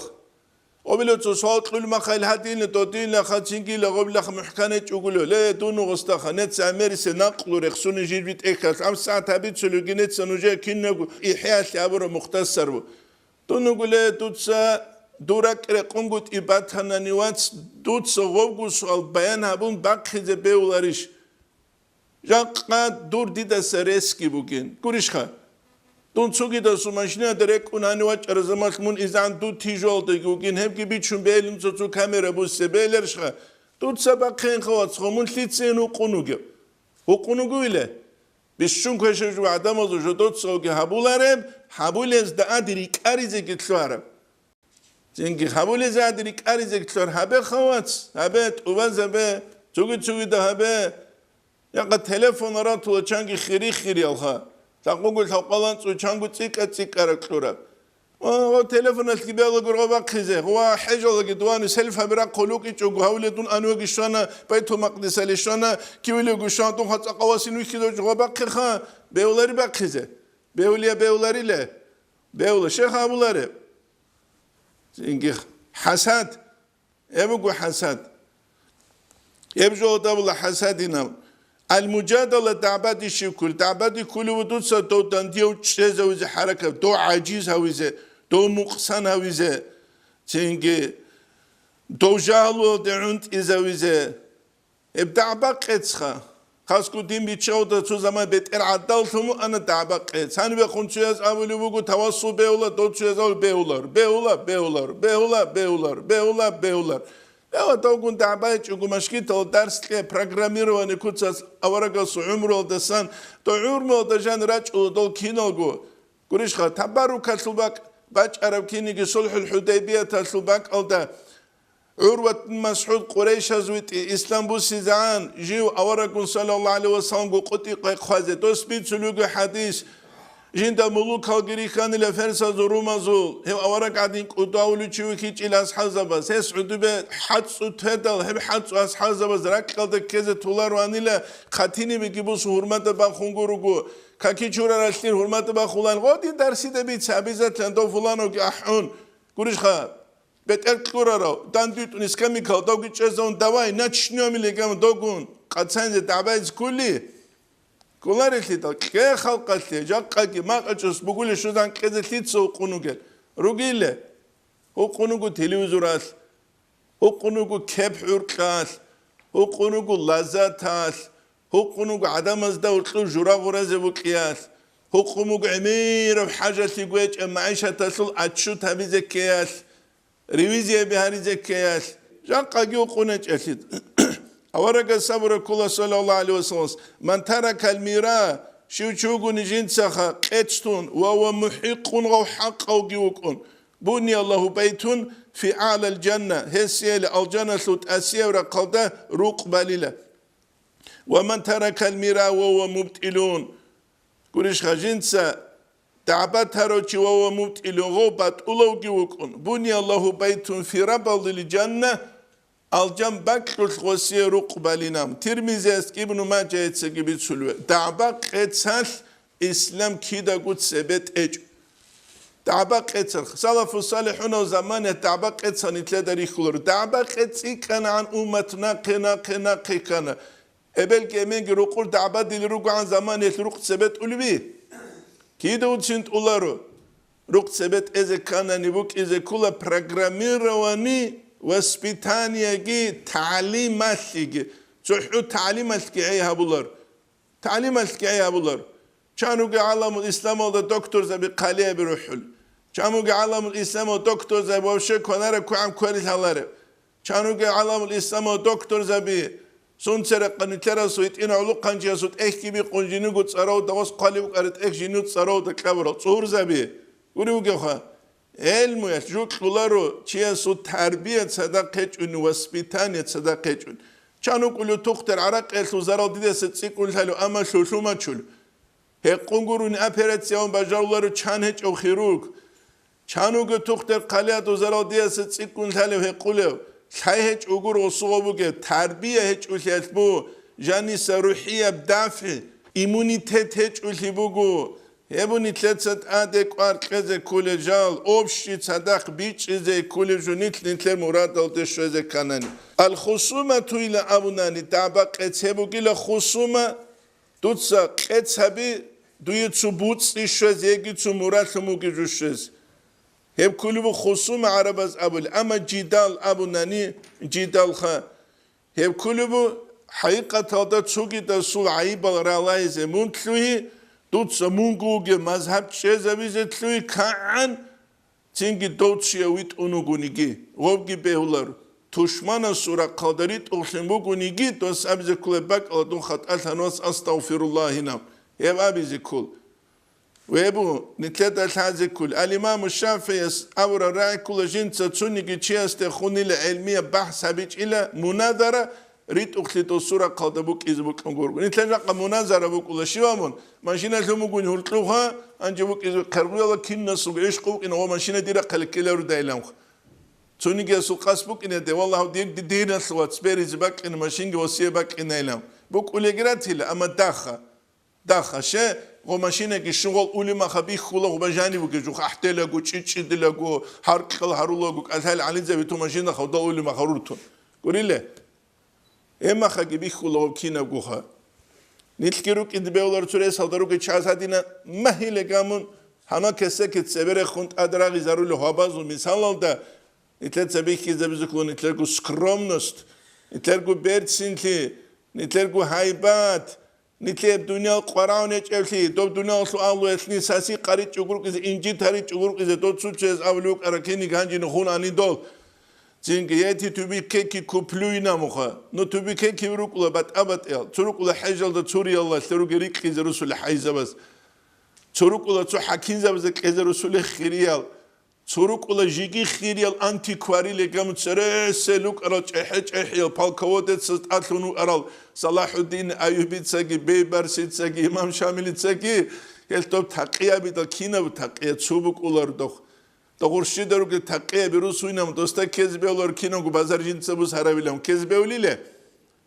قبل تصوت كل ما خيل هاتين لتوتين لخاتشينكي لقبل لخ محكمة يقولوا لا دونو غستخانات سامر سنقل رخصون جيبت إخلاص أم ساعة تبيت سلوكينات سنوجا كنا إحياء لعبر مختصر دونو قلة دوتسا دورك رقمت إبادة نيوات دوتسا غوغوس البيان هبون باقي زبيولاريش جاقا دور ديدا سرسكي بوكين كوريشخا دون سوقي دا سوماشنا درك وناني واج ارزمات من إذا دو تيجول تيجوكين هم كي بيتشون بيلم تسو كاميرا بوس بيلرشخا دو سباقين خوات خمون تلتسين وقنوغ وقنوغ إله بيشون كوشجو عدمازو جدوت سوقي هبولارم هبولز دا أدريك أريزي كتلوارم زنكي هبولز أدريك أريزي كتلوار هبه خوات هبه اوباز هبه توقي دا هبه يقا تلفون راتو چانكي خيري الخا تقول تقولان تشانغو تيكا ركلورا تلفون الكبير لقوا بقيزه هو حاجة لقدوان سلف برا قلوك يجوا هولدون أنوج شانا بيتو مقدس لشانا كيولو شان تو حتى قواسين ويكيدو جوا بقي خان بيولاري بقيزه بيولاري له بيولا شيخ أبولاري إنجي حسد يبقوا حسد يبجوا دولة حسدنا المجادلة تعبادي شكل تعبادي كل ودود سدو دنديو تشيز هويزة حركة دو عجيز هويزة دو مقصان هويزة تنجي دو جالو دعنت إذا هويزة ابدع بقيتسخا خاصكو دين بيتشاو دا تو زمان بيت العدال ثمو أنا دع بقيتس هاني بيخون تشيز أولي بوغو توصل بيولا دو تشيز أول بيولار Я тогун дабайч угу машкитал дарсле программирование куцас аварагас умрол дасан то умрол дажан рач дол киногу гуришха табарука сулбак бач араб киниги сулх الحديبيه تسلبك алда عروة مسعود قريش زويت إسلام سيزعان جيو أوركم صلى الله عليه وسلم قطي قخازة تسبيت سلوك حديث جند ملوك الجريخان لفرس زرومازول هم أورك عدين قداولو تشوكيج إلى أصحاب زباز هس عدوبة حدث تهدل هم حدث أصحاب زباز ركض كذا تولار وانيلا خاتيني بيجيبوس حرمة باخونغورو كاكي شورا رشتين حرمة باخولان غادي درسي دبيت سابيزات لندو فلانو كأحون كورش خا بتأكلورا داندوت نسكاميكال دوغي تشزون دواي ناتشنيومي لكام دوغون قد سانز دعبايز كلي كولار اللي كي خلقت لي جاكي ما قجس بقول شو ذان كذا تيتسو قنوجل رجيله هو قنوجو تلفزيونات هو قنوجو كيف حركات هو قنوجو لذات هو قنوجو عدم الدول جرا غرز وقياس هو قنوجو عمير بحاجة تقويج معيشة تصل أتشو تبي زكياس ريفيزيا بهاري زكياس جاكي وقنوج أشيد أورق الصبر كل صلى الله عليه وسلم من ترك الميراء شو نجين سخا قتستون وهو محق أو حق أو جيوكون بني الله بيت في أعلى الجنة هسيل الجنة ثوت أسير قلده روق بالله ومن ترك الميراء وهو مبتلون كورش خجنسا تعبتها وموت إلى غوبات أولوجي وكون بني الله بيت في ربض الجنة الجنب بكر الغسي رقبالنام ترمذي ابن ماجه يتسجبت سلوى تعبق اتسال إسلام كيدا قد سبت إج تعبق اتسال سلف الصالحون وزمان تعبق اتسال نتلا ريخلور تعبق اتسي كان عن أمتنا قنا كنا أبل كمين رقور تعبد الرقع عن زمان الرق سبت أولوي كيدا وتشنت أولارو رق سبت إذا كان نبوك إذا كل программирование воспитание تعليم مالك صحو تعليم مالك أيها بولار تعليم مالك أيها بولار كانوا عالم الإسلام وده دكتور زبي قليه بروحل كانوا عالم الإسلام ودكتور زبي وشة كنارة كوام كوريل هلاره كانوا عالم الإسلام ودكتور زبي سونسر قنيترا سويت إن علو قنجيا سوت إخكي بي قنجينو قد سراو دواس قاليو قرت إخ جينو سراو دكابرو صور زبي وريو جوخا علمو يشجوك لولارو چيا سو تربية صداقه چون واسبيتانية صداقه چون چانو قلو تختر عراق إلتو زراو ديده ستسيقل هلو أما شوشوما چول هقونگورون اپراتسیون بجارولارو چان هچ او خیروک چانو گه تختر قلیات و زراو دیده ستسیقل هلو هقولو خی هچ اوگور اصوغو بگه تربیه هچ اولیت بو جانیس روحیه بدافع ایمونیتت هچ اولی بگو هبونی تلتت آده قوار قزه کوله جال اوبشی صدق بیچیزه کوله جونیت لینتر مراد دلده شوزه کنانی الخصومه تویل ابونانی دعبق اتبو گیل خصومه دوتسا قتسبی دوی تو بوتس ایشوز یکی تو مراد موگی جوشوز هب کلو خصوم عرب از ابول اما جدال ابونانی جدال خا هب کلو حقیقت هذا چوکی دسول عیب رالایزه منتلوی دوتسا مونگوگه مذهب چیزه بیزه تلوی کان تینگی دوتشیا ویت اونگونیگی غوبگی بهولار تشمانا سورة قادريت أخلمو قنيجي دوس أبزي كل باك أو دون خط ألتنوس أستغفر الله هنا يب أبزي كل ويبو نتلت ألتازي كل الإمام الشافعي أور الرأي كل جنس تسونيجي تشيست خوني العلمية بحث هبيج إلى مناظرة ريت أخلتو سورة قادبوك إزبوك أنقورب نتلت مناظرة بوك ولا شوامون ماشينا ثمو قن هرتلوها أنجبوك إزبوك قربوا الله كنا سوق عشقوك إنه ماشينا ديرا قلقلة ردايلامخ цIuниze сукасбук ине де валлаху дина слот сберез бак ин машинге восе бак инайлам бук улегратил ама даха ше го машина ки шугол улима хаби хула го бажани бук жу хахтела го чичидила го харқил харула го алхал ализе биту машина хода улима харуртун гуриле ема хаги би хула кина го ха нилкирук идбеулар цуре салдарук часадина махиле гамун хана кесе ки себере хунт адрагы зарул хабазу мисалалда نتلقى سبيكي زبزكلو نتلقى سكرومنست نتلقى بيرتسينتي نتلقى هايبات نتلقى الدنيا القرآن يجعلتي دو الدنيا أصلو الله يسلي ساسي قريت يقولك إذا إنجي تاريت يقولك إذا دو تسوتشيز أولوك أراكيني كانجي نخون عني دول زينك يأتي تبي كيكي كوبلوينا مخا نو تبي كيكي بروك الله بات أبات إل تروك الله حجل دا توري الله تروك ريك إذا رسول حيزة بس تروك الله تو حكين زبزك إذا رسول خيريال تروك ولا جيجي خيريال أنتيكواري لقام تسرى سلوك أرال جحيل بالكوادت ستأتلونو أرال صلاح الدين أيوبي تساقي بيبرسي تساقي إمام شامل تساقي يلتوب تقيا بيدا كينا بتقيا تسوبك أولار دوخ دغورشي دروك تقيا بروسوينام دوستا كذبه أولار كينا وكو بازار جنسا بوس هراويلام كذبه أوليله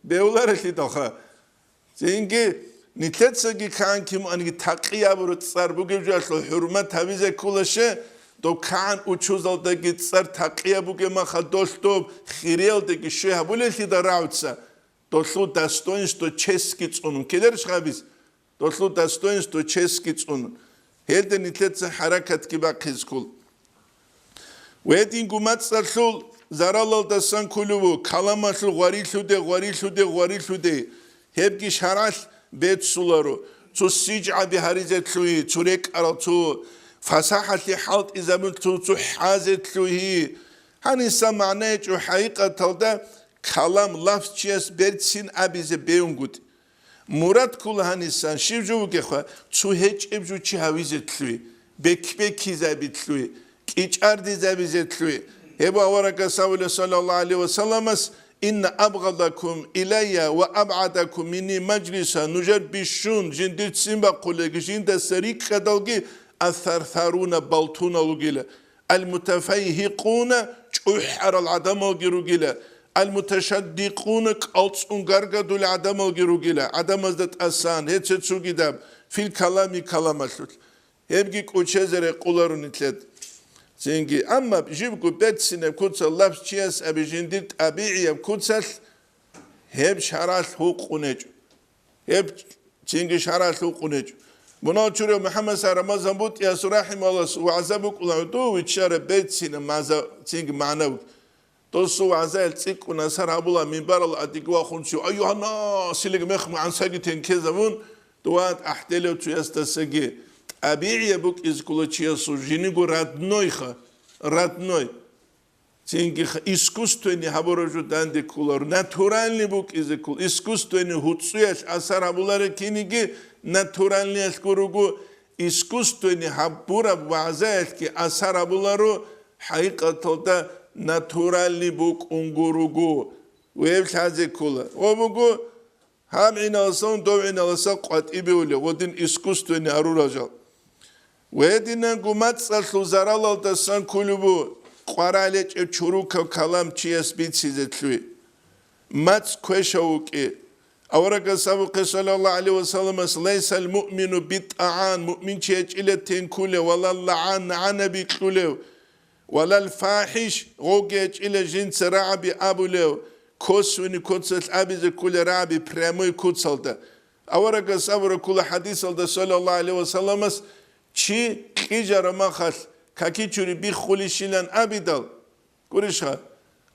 بأولار اللي دوخا زينجي نتلت ساقي كان كيمو أنجي تقيا برو تصار بوكي جوالو حرمت هبيزة كولشه دو كان وچوزال دگی سر تقیه بوگه ما خداشتوب خیریال دگی شوه بولی تی دراوتسا دوشلو دستوینستو چسکی چونون کدرش خبیز دوشلو دستوینستو چسکی چونون هلد نیتلت حرکت کی باقیز کل ویدین گومت سرشول زرالال دستان کلوو کلاماشل غوریشوده هبگی شرال بیت سولارو تو سیجع بی هریزت لوی تو ریک ارال تو فصاحة حالت إذا ملتو حازت له هني سمعناه جو حقيقة تلدا كلام لفظ چيس برتسين أبيزه بيونغود مراد كل هني سان شيف جو بكخوا تو هيج ابجو چي هاويزت له بكبكي زابت له كيچاردي زابيزت له هبا ورقة ساولة صلى الله عليه وسلم إن أبغضكم إلي وأبعدكم مني مجلسا نجر بشون جندت سيمبا قولك جند سريك خدالغي الثرثرون بلطون الوجيلة المتفيهقون جحر العدم الجروجيلة المتشدقون قلص انغرغد العدم الجروجيلة عدم ذات أسان هتشتسو جدام في الكلام كلامات هبجي كوتشزر قولارون تلد زينجي أما بجيبكو بيتسين كوتسال لابس تشيس أبي جندير أبيعي كوتسال هب شرال حقوق ونج هب زينجي شرال حقوق ونج مناطور محمد سرمازن بود يا سرحم الله وعذابك الله دو ويشار بيتسين مازا زينج معنو توسو عزال تيك ونصر أبولا من برا الأديقوا خنشو أيها الناس اللي مخم عن ساقتين كذبون دوات أحتلوا تيستسجي أبيعي بوك إزكولتشيا سوجينيغو رادنويخا رادنوي تينجي إسكوستويني هابورجو داندي كولور ناتورالني بوك إزكول إسكوستويني هوتسوياش أسار أبولار كينيجي ناتورالني أسكوروغو إسكوستويني هابورا وعزايش كي أسار أبولارو حقيقة تلتا ناتورالني بوك أنغوروغو ويبش هذي كولر وبوغو هم إنسان دو إنسان قط إبيولي ودين إسكوستويني أروراجال ويدينا قمات سالتو زرال دستان كلبو قراليج چوروكا كلام چيس بيتسيزتلوي مات كوشوكي أورك سابق صلى الله عليه وسلم ليس المؤمن بطعان مؤمن چيج إلى تنكولي ولا اللعان عنا بيكولي ولا الفاحش غوغيج إلى جنس رعبي أبوليو كوسوني كوتسل أبي زكولي رعبي براموي كوتسلدا أورك سابق كل حديث صلى الله عليه وسلم چی کیجار ما خال کاکی چوری بی خلیشیلن آبیدال کورشها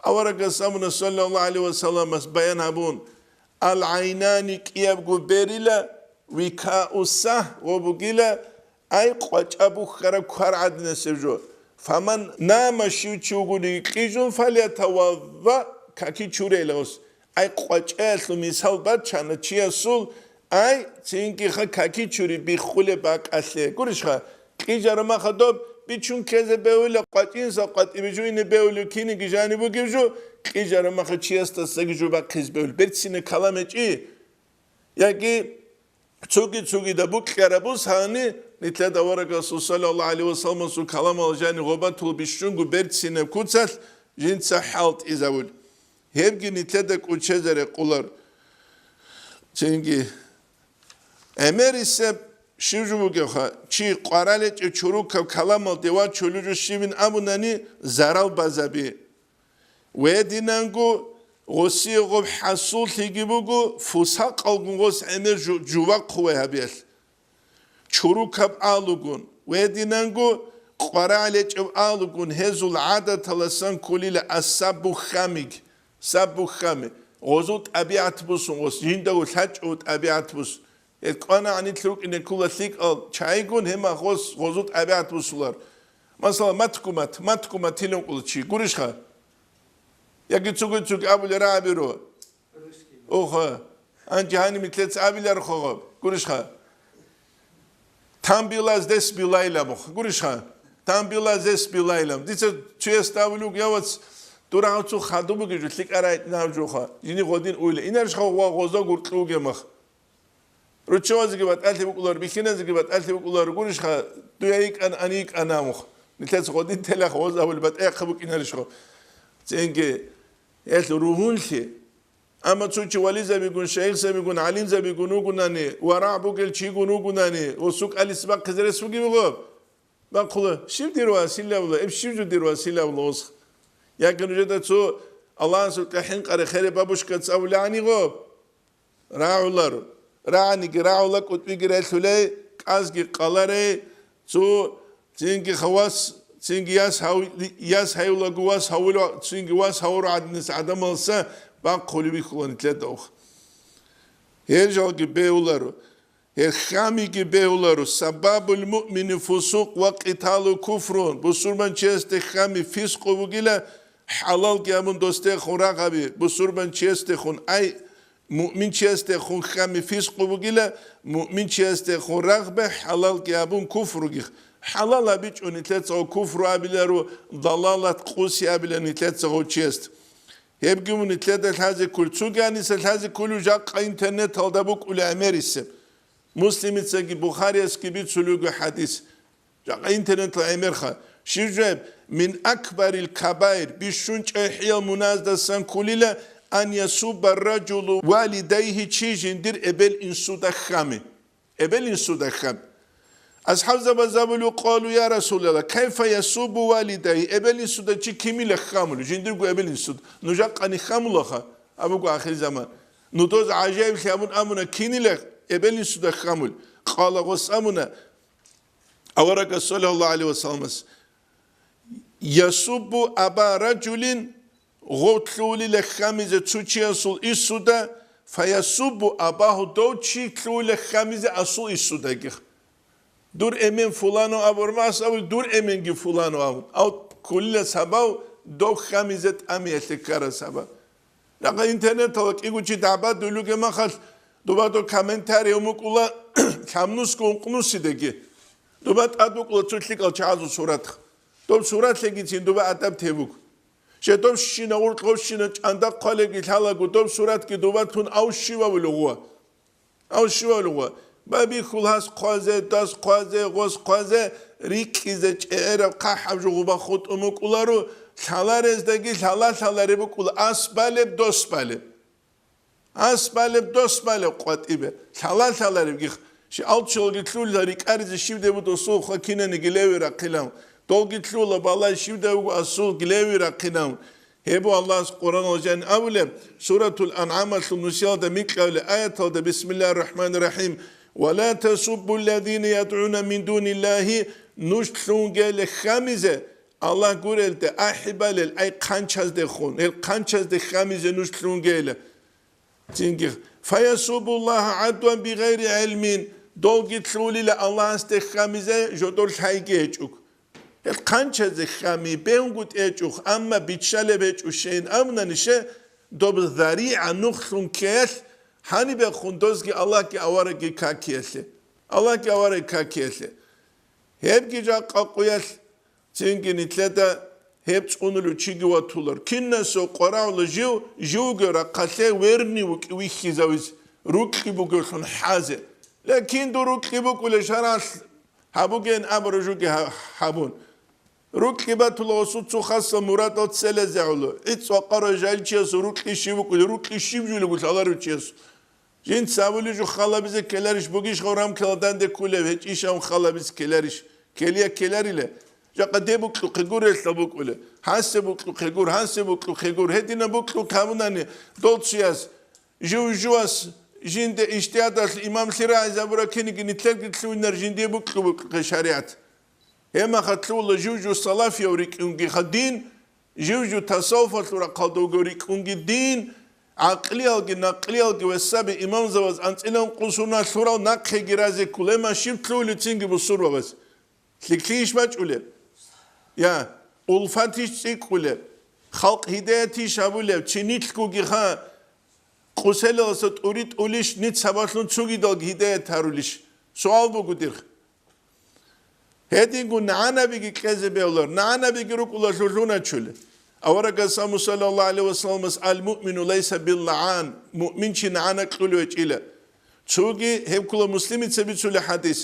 آورا قسمنا صلی الله علیه و سلم بیان هبون العینانی کیاب گو بریلا ویکاوسه و بگیلا ای قوچ ابو خراب کار عدن سرجو فمن نامشیو چوگونی کیجون فلیت و کاکی چوری لوس ای قوچ اسلو میسال باد چانه چی اصول ای چینکی خا کاکی چوری بی خوله باک اصله گوش خا کیجار ما خداب بیچون کزه بیول قطعین سا قطعی بیچون این بیول کینی گیجانی بو گیجو کیجار ما خا چی است سگیجو با کیز بیول برسینه کلامه چی یکی چوگی دبو کربوس هانی نیتلا دوارا صلی الله علیه و سلم سو کلام الجانی غبات تو بیشونگو برسینه کوتسل جنس حالت ازول هفگی نیتلا دک اوچهزره قولار چینگی امر ise şivju bugeha çi qarale çuruk kalamal deva çolucu şivin abunani zaral bazabi ve dinangu gosi gob hasul tigibugu fusak algun gos emir juva kuvve habil çuruk alugun ve dinangu qarale alugun hezul adat alasan kulile asabu khamig sabu khami غزوت أبيعت بوس غس جنده وثج أوت أبيعت بوس أنا عني تلوك إن كل ثيك شايقون هم غزوت أبيعت بوسلار مثلا ما تكومات تلوك كل شيء قريش خا يجي تسوق أبو الرابي رو أوه أنت هاني مثلث أبي الرخاب قريش خا تامبيلاز دس بلايلام قريش خا تامبيلاز دس بلايلام ديت شو يستعملوك يا واتس دوران تو خادم بگیرد لیک ارائیت نامجوخا جنی خودین اوله اینش خو غوزا گرتلوگه مخ رو چوازی که بعد التی بکولار بیکنازی که بعد التی بکولار گورش خا دویک انیک انامخ نتلاس خودین تلاخ غوزا ولی بعد اقبوک اینش خو زنگه یه روحونشی اما تو چه ولی زبیگون شیخ زبیگون علیم زبیگون اوگونانی ورع بگل چی گونوگونانی و سوق علی سباق کزرس بگی بگو بقوله شیف دیرواسیله ولی اب شیف جو دیرواسیله ولی وسخ یکی نجده تو الله سبحانه حين قري خير بابوش كتساولاني غوب راعولار رعني راعولا كنت بيجري سولي كازجي قلاري تو تينجي خواص تينجي ياس هاولا جواس هاولو تينجي واس هاورو عدنس عدم السا باقولي بيخلون تلاتوخ هيرجعوا بيولارو هيرخامي بيولارو سبب المؤمن فسوق وقتال كفرون بسرمان چست خامي فسق وغيلا حلال گیامون دوسته خون رقبی بسربن چیسته خون ای مؤمن چیسته خون خمی فسق بگیله مؤمن چیسته خون رقبه حلال گیامون کفر گیخ حلال بیچ اونیتلت او کفر ابیلرو ضلالت قوسی ابیل نیتلت او چیست هب گمون نیتلت هزی کل چوگانی سل هزی کلو جاق اینترنت alda buk ule amerise مسلمیت سگی بخاری است که بیت سلوگ حدیث جاء إنترنت عمرخا شجب من أكبر الكبائر بشونش إحيا منازدة سنكوليلا أن يسوب الرجل والديه تشيجين دير إبل إنسو دخامي إبل إنسو دخام أصحاب زبازابلو قالوا يا رسول الله كيف يسوب والديه إبل إنسو دخي كمي لخاملو جندر قو إبل إنسو نجاق أني خاملوخا أبوكو آخر زمان ندوز عجائب خيامون أمونا كيني لخ إبل إنسو دخامل قال غص أمونا أورك صلى الله عليه وسلم يسوب أبا رجل غوتلولي لخامزة تشوشي أصول إسودا فيسوب أباه دوتشي تلولي لخامزة أصول إسودا دور أمين فلانو أبورماس أو دور أمين جي فلانو أو كل سباو دو خامزة أمي أتكار سبا لقد إنترنت تلك إيقو چي دعبات دولو كما خل دوباتو كامنتاري يومك الله كامنوس كونقنوسي دكي دوبات أدوك الله تشلك الچعازو صورت دوب صورت لكي تين دوبات أدب تيبوك شدوب شينا ورد غوشينا عندك قالك الحلقة دوب صورت كي دوبات تون أو شيوا ولغوا أو شيوا ولغوا بابي خلاص قازه داس قازه غوز قازه ريكيزه چهره قحب جوبا خود امك اولارو شالارز دگی شالاری بکول اسبالب دوسبالب قطیبه شالاری بگی شی آلچولگی تلول داری کاریز شیوده بود اصول خاکینه گلوی را قلم دولگی تلول بالای شیوده بود اصول گلوی را قلم هبو الله قرآن الجن أولم سورة الأنعام النسيال ده ميقال آية ده بسم الله الرحمن الرحيم ولا تسبوا الذين يدعون من دون الله نشلون قال خامزة الله قرأت ده أحبال أي قانشاز ده خون القانشاز ده خامزة نشلون قال تنجح فيسب الله عدوا بغير علم دولجي تلولي الله است خامزة جدول حيجيجوك القانشاز خامي بينقود اجوخ أما بيتشالي بيجوشين أمنا نشه دوب ذريعة نخلون كيل hani be khundozgi Allah ki avara ki kakiyese Allah ki avara kakiyese hep ki qaquyas çünkü nitleda hep çunulu çigiwa tulur kinna so qorawlu jiu göra qase verni u qiwixizawiz rukki bu görsun haze lakin du rukki bu kule sharas habugen abruju ki habun rukki batulu su khassa murad ot selezulu it so qarajal chiyas rukki shivu kule rukki shivjulu gulalar chiyas جين سامولي جو خالبز كلارش بوجيش غرام كلادان ده كله هيك إيش هم خالبز كلارش كليا كلاري له جا قدي بوكلو خجور السبوك ولا هانس بوكلو خجور هانس بوكلو خجور هدينا بوكلو كاموناني دولتشياس جواس جين ده اشتياد الإمام سراء زبورا كني نتلاقي تلوينر جين ده بوكلو شريعة هما خطلو الله جو صلافي وريك أنجي خدين جو تصوف لورا قادو وريك أنجي دين عقليالجي نقليالجي والسبب إمام زواج أنت إلهم قصونا ثورة نقه جرازي كله ما شبتلو لتينجي بصورة بس لكليش ما تقوله يا ألفاتيش تقوله خلق هدايتيش أقوله تشينيت كوجيها قصيل أصد أريد أوليش نيت سباتلون تشوجي دال هداية تاروليش سؤال بقدر هدي يقول نعنا بيجي كذا بيولر نعنا بيجي روك الله شلونا تشوله أورك السلام صلى الله عليه وسلم المؤمن ليس باللعان مؤمن شيء نعنا كله إلى تشوجي هم كل مسلم تسبي تقول حديث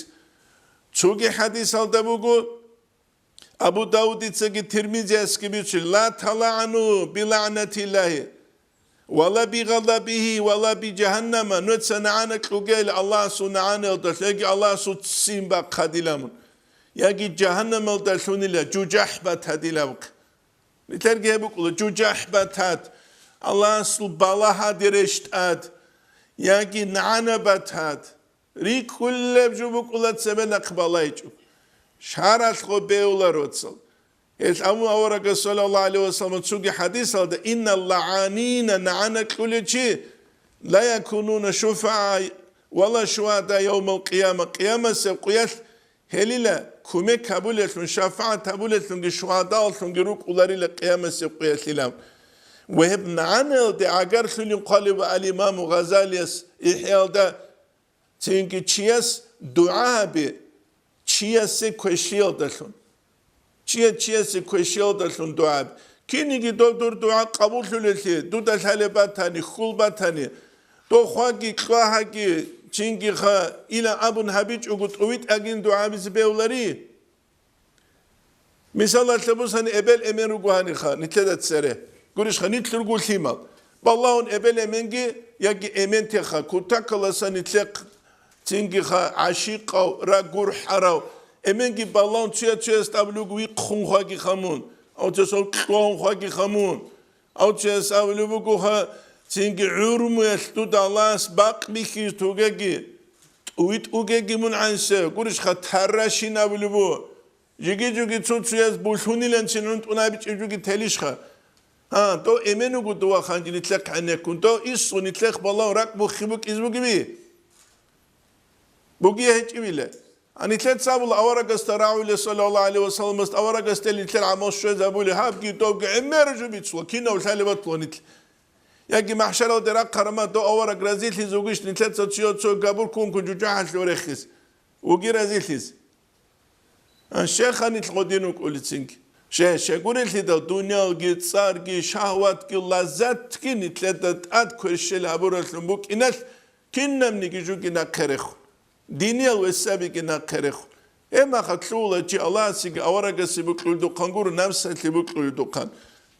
تشوجي حديث هذا بقول أبو داود تسجي ترمذي أسكبي لا تلعنوا بلعنة الله ولا بغضبه ولا بجهنم نتسنعنا كوجيل الله سنعنا الدلتي الله سوتسين بقديلامون يجي جهنم الدلتوني لا جوجح بتهديلامك نترجع بقول جوجح بتهد الله سل بالها درشتاد يجي نعنا بتهد ري كل بجو بقول تسبنا قبلايجو شارش خو بيولا روتسل إيش أمو أورك صلى الله عليه وسلم تسوق حديث هذا إن اللعانين نعنا كل شيء لا يكونون شفعاء ولا شهداء يوم القيامة قيامة سقياس هليلا كم قبولت من شفاعة قبولت من شهداء من جروك أولاري القيامة سقياس لهم وهب نعنا ده أجر خلين قالب الإمام غزالي إحيال ده تيجي تشياس دعاء به تشياس كوشيل دهون تشياس كوشيل دهون دعاء كينيجي دور دعاء قبول شلته دو دشالبات ثاني خلبات ثاني دو خواجي كلاهجي تيجي خا إلى أبو حبيج وقت أويت أجين دعاء بزبيولاري Misal tlebusani ebel emenu guhani kha nitledat sere. Gurish kha nitlur gulhimal. Ballahun ebel emengi yagi emente kha kutakala nitlek tingi kha ashiqaw ragur haraw. Emengi ballahun tsuya stablu gui khunkhwa gi khamun. Au tso khunkhwa gi khamun. Au tsuya stablu gu kha tingi urmu yastud Allahs baqmi khiz tugegi. Uit ugegi mun anse. Gurish kha tarashina bulubu. Jigi tsuyas bulhunilen chinunt unabi jugi telishkha. Ha to emenu gudwa khanji nitlek anekun to isu nitlek ballah rak bu khibuk izbu gibi. Bugi hiç bile. Anitlet sabul avara gastarau ile sallallahu aleyhi ve sellem ast avara gastel nitler amos şöz abuli hab ki to emerju bitswa kina ulhalibat planit. Yagi mahşara derak karama to avara grazil hizugish nitlet satsiyot so gabur kun juja hlorekhis. Ugi razilhis. Şeyh hanit godinuk ulitsink. Şegurelti da dünya gi tsar gi şahvat gi lazzat gi nitledat ad kurşel aburalım bu inal kinnemni gi jugina kherikh. Diniyal ve sabi gi na kherikh. Ema khatlula ki Allah sig awaragasi bu kuldu kangur nafsati bu kuldu kan.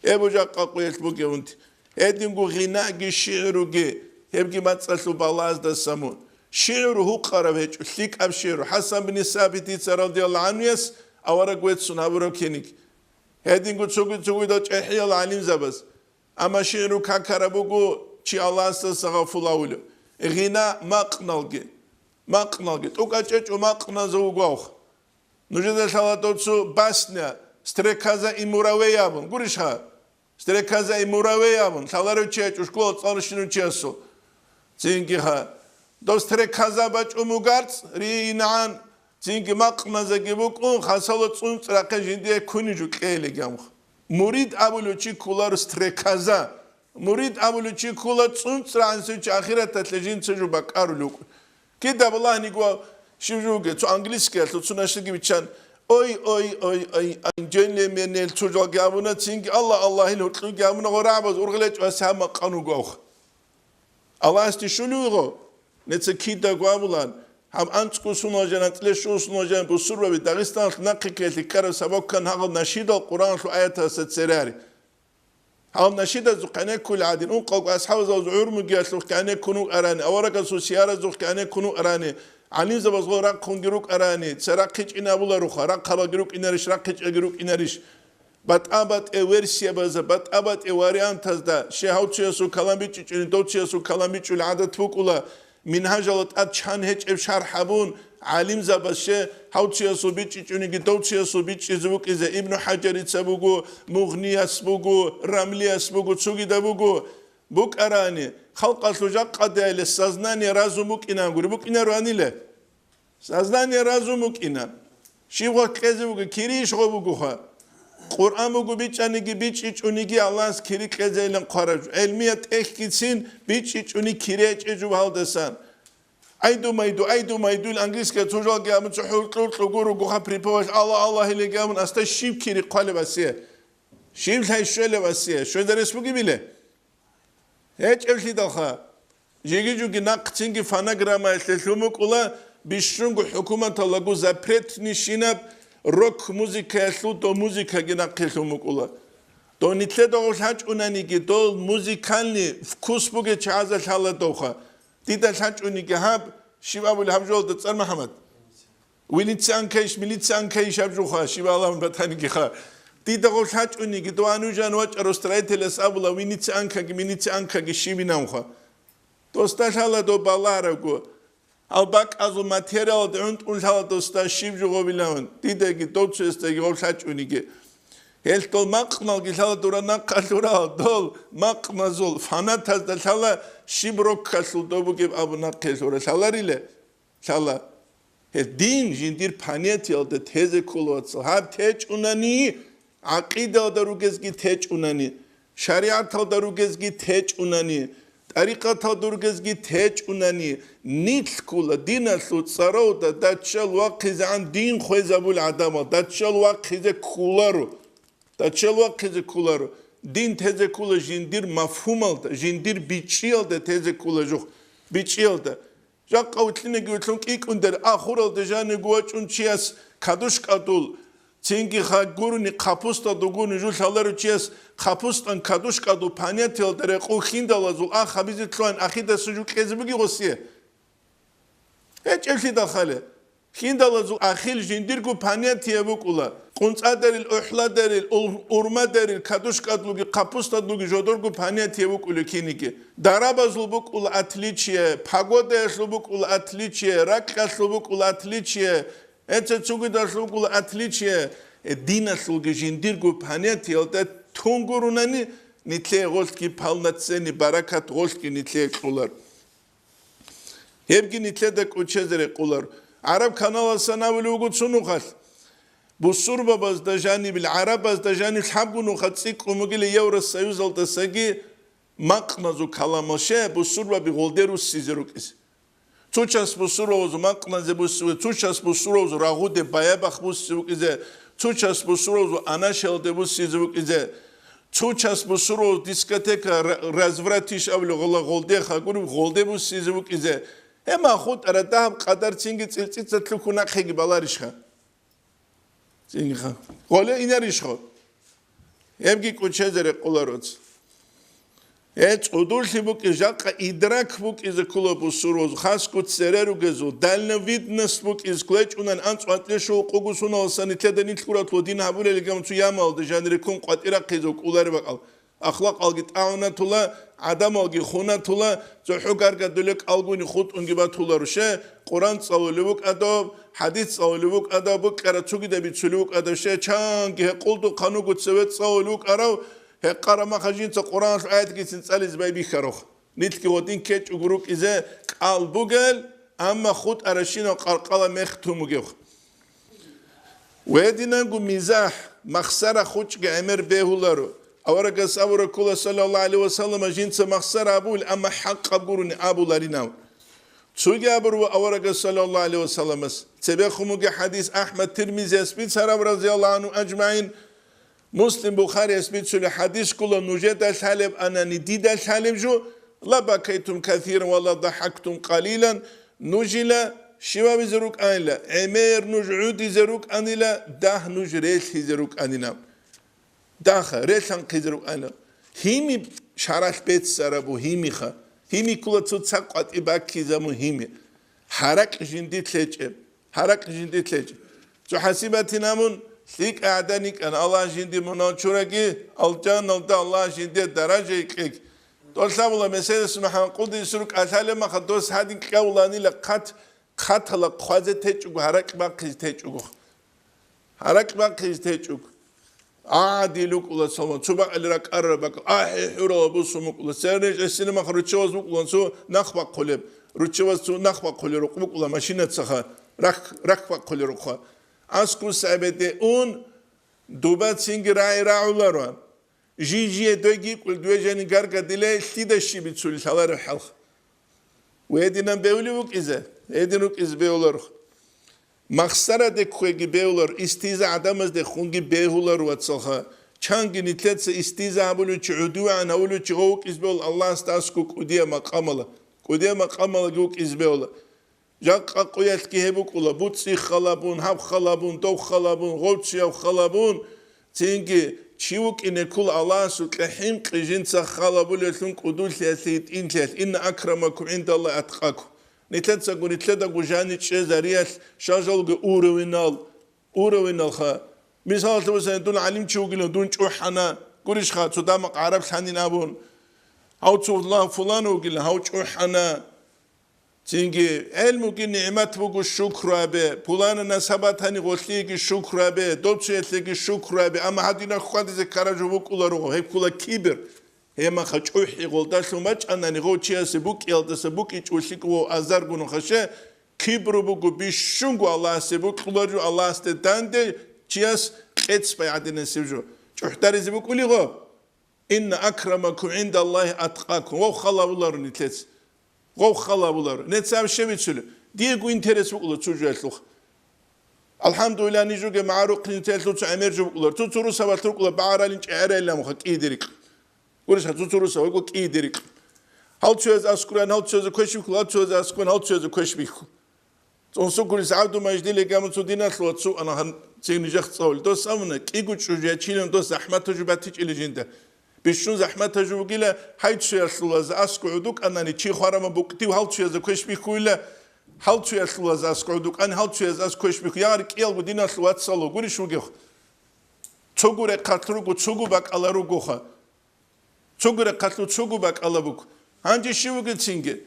Ebu jaqqa qoyet bu gevnt. Edingu ghina gi shi'ru gi hebgi matsalu balaz da samun. شعره قرابه شلیک اب شعر حسن بن ثابت رضی الله عنه است آواره گویت سنابرو کنیک هدین گویت چوگی داشت احیال علیم زباز اما شعرو که کربوگو چی الله است سغفلاولو غنا مقنالگی تو کچه چو مقنازو گوخ نوجد شلاتوتسو باسنیا استرکازا ایموراوی یابون گوریش ها استرکازا ایموراوی یابون شلارو چیه چوشکلو تالشینو چیه سو زینگی ها Dostre kazabaç umugarts riinan çünkü maqmaza gibuk un xasalı tsunts raqajinde kunijuk elegam murid abuluchi kular strekaza murid abuluchi kular tsunts ransuch axirat atlejin tsuju bakaruluk ki da vallahi go shivjuge tu angliski tu tsunaşı gibi çan oy anjenle menel tsuju gabuna çünkü Allah ilutlu gabuna gorabaz urgleç asama qanu go Allah asti şulugo Netse kita guabulan, ham antsku sunojan, antleshu sunojan, busurba bi Dagestan nakikeli kara sabokkan haqal nashida Quran shu ayata satserari. Haqal nashida zuqane kul adin, unqaq ashaw zuur mugiya zuqane kunu arani, awaraka sosiyara zuqane kunu arani, anin zabazgo rak kungiruk arani, tsarakich inabula ruha, rak halagiruk inarish, rakich agiruk inarish. Bat versiya baza, bat variantazda, shehautsiya su kalambichi, dotsiya su kalambichi adat fukula, minhajalat at chan hech ev sharhabun alim zabashe hautsiya su bichi chunigi dotsiya su bichi zvuk ize ibn hajar itsabugu mughniyas bugu ramliyas bugu tsugida bugu buk arani khalqa sujaq qadele saznani razumuk inan guri buk ina ranile saznani razumuk inan shiwa kezugu kirish gobugu ha Kur'an bugu biçanigi biç unigi Allah's kiri kezeyle qaraj elmiyat ehkitsin biç uni kireç ejuvaldesan aydu maydu İngilizce çocuk gelmiş çocuk guru guha pripoş Allah ile gelmiş asta şib kiri qalbasiye şib hay şöyle vasiye şöyle resmi gibi hiç elhi daha jigi naqtingi fanagrama eslumuk ula bişrungu hükümet Allagu zapret nişinab rock muzika to muzika gina qilumuk ula to nitle do haç unani to muzikalni vkus buge chaza shala doha dida haç unigi hab shivabul habjol da tsar Muhammad militsan kaysh habjuha shivalam batani kha dida go haç unigi to anujan wach rostraiteles abula militsan ka shibinam kha to sta shala do balarago Albak azu material de und hala dosta shivjugo bilaun didegi dotseste yol haç unigi El tol maqmal gisala durana qalura dol maqmazul fanataz da sala shibrok kasul dobu gibi abuna kesora salarile sala din jindir paniyet yolda teze kulotsa hab teç unani aqida da rugezgi teç unani şeriat da rugezgi teç unani tariqat da rugezgi teç unani nit kula dinasu tsaro da datshal waqiz an din khozabul adama datshal waqiz kularu datshal waqiz kularu din teze kula jindir mafhum alda jindir biçi alda teze kula jok biçi alda Jaqqa utline götlünk ilk under akhur alda jane guachun chias kadush kadul цинги хагурни капуста дугуни жул халару чиес капустан кадушка ду панятел дере хиндалазул ахабизи тлан ахида сужу кезбуги госие ечелси дахале хиндалазул ахил жиндиргу панятия букула қунцадерил ухладерил урмадерил кадушкадлуги капустадлуги жодоргу панятия букуле киниги дарабазлу букула отличие погодешлу букула отличие раккашлу букула отличие эцецугидашлу букула отличие динашлуги жиндиргу панятия да тунгурунани нитле голки палнатсени баракат голки нитле кулар ебги нитле да кучезере кулар араб канала санавлугу цунухал بصوربا باز دجاني بالعرب باز دجاني الحبونو خاتسيك ومجيل يورا السيوزل تساقي مقنزو كلامشه بصوربا بغولديرو سيزروكيس توچاس بصورا وزو مقنزه بصورا توچاس بصورا وزو راغود بايبخ بصوكيزه توچاس بصورا وزو اناشل دبو سيزروكيزه توچاس بصورا وزو ديسكاتيكا развратиш авло غلا غولدي خاغورو غولدي بو سيزروكيزه اما خود ارادام قدر цинги цилцицатлу кунахиги баларишха قوله اینریش خود امگی کوچه‌زره قلارات ات قدولی بوک جاق ادراک بوک از کلا بسروز خاص کت سررو گزو دلنوید نس بوک از کلش اونن انت قاتلش و قوسون آسانی تدنیت کورات و دین هبول لگام تو یامال دجانری کن قاتیرا قیزو کولاری بقال اخلاق algit ağına tula adam algı khuna tula zuhugarga dülük alguni khut ungi batulurşe Kur'an savuluk adab hadis savuluk adab karaçugi de bitsuluk adab şey çangi quldu qanu gutsevet savuluk arav he qarama khajin Kur'an ayet gitsin saliz bay bi kharox nitki odin keç ugruk ize albugel amma khut arashino qarqala mextumugyo wedina gu mizah makhsara khuchge emer behularu أورك سأور كل صلى الله عليه وسلم جنس مخسر أبول أما حق أبورني أبو لاريناو سوجي أبرو أورك صلى الله عليه وسلم تبعهم حديث أحمد ترمذي أسبيت سراب رضي الله عنه أجمعين مسلم بخاري أسبيت سل حديث كل نجد الحلب أنا نديد الحلب جو لا بكيتم كثيرا ولا ضحكتم قليلا نجلا شباب زروك أنلا عمير نجعود زروك أنلا ده نجريل زروك أنلا داخل ريشان قدروا أنا هيمي شرح بيت سرابو هيمي خا هيمي كلا تساقط إباكي زمو هيمي حرك جندي تلجم حرك جندي تلجم جو حسيباتي نامون ليك أعدانيك أن الله جندي مناچوركي الجان الله جندي درجة يكيك دول سابولا مسيدة سمحان قلدي سروك أسالي ما خدوس هادين كاولاني لقات خاتلا خوازي تيجوغو حرك باقي تيجوغو حرك باقي تيجوغو عادلوك ولا سلمان شو بقى اللي راك قربك حرا بوسمك ولا سرج السينما خرجتشواز بوك ولا سو نخبة قلب رجتشواز سو نخبة قلب رقبك ولا ماشينة سخا ركبة قلب رقبة أسكو سعبتي أون دوبات سينج راي راعولاران جي دوجي كل دوجاني قرقة دلي سيدشي بتسولي سالار الحلق وهدينا بيولوك إذا هدينوك إذا بيولارخ مخسره ده خوگی بیولار استیزا آدمز ده خونگی بیولار واتسالها چانگی نیتلت استیزا بولو چعودو عن اولو چغوک ازبیول الله استاسکو کودیا مقاملا گوک ازبیولا جاقا قویت کی هبوک اولا بوتسی خلابون هب خلابون دو خلابون غوتشی او خلابون تینگی چیوک اینه کل الله سوک لحیم قیجینسا خلابولی سون قدول سیاسیت اینتیت این اکرمکم عند الله اتقاکم نتلت سقول نتلت أقوجاني تشزاريات شاجل أوروينال خا مثال تبص دون علم شوقي دون شوحنا قريش خا صدامك عرب حنين أبون هاو تشوف الله فلان وقيل هاو شوحنا تيجي علمك نعمت بقول شكر أبي فلان نسبت هني غسليك شكر أبي دوتشيتلك شكر أبي أما هدينا خالد ذكرج بقول روح هيك كله كبر هما خشوحي غلطاش وماش أنا نغوتشي سبوك يلد سبوك يشوشيك وأزارجون خشة كبروا بقول بيشونغو الله سبوك خلارجو الله استدانده تياس كتس بيعدين سبجو شحتاري سبوك ولي غو إن أكرمكم عند الله أتقاكم غو خلا بولار نتلس غو خلا بولار نتسام شميت سلو ديجو إنترس بقول تشوجلوخ الحمد لله نيجو معروق نتلسو تعمر جو بقول تطرو سبات بقول بعرالين عرال لا مخك إيدريك ورش هتوتروس هو كيدريك هاو تشوز أسكران هاو تشوز كوشبيك هاو تشوز أسكران هاو تشوز كوشبيك تونسو كل سعادة ما يجدي لك أمم تودينا ثلوتسو أنا цигни жахцаул до самна кигучу жачилен до захмата жубати чилижинда бишун захмата жугила хайчу яслуаз аскудук анани чи харама букти халчу яз кошби хуила халчу яслуаз аскудук ан халчу яз кошби яр кел будина слуат сало гури шугех цогуре катругу цугубак аларугоха цогуре катлу цугубак алабук анжи шивуге цинге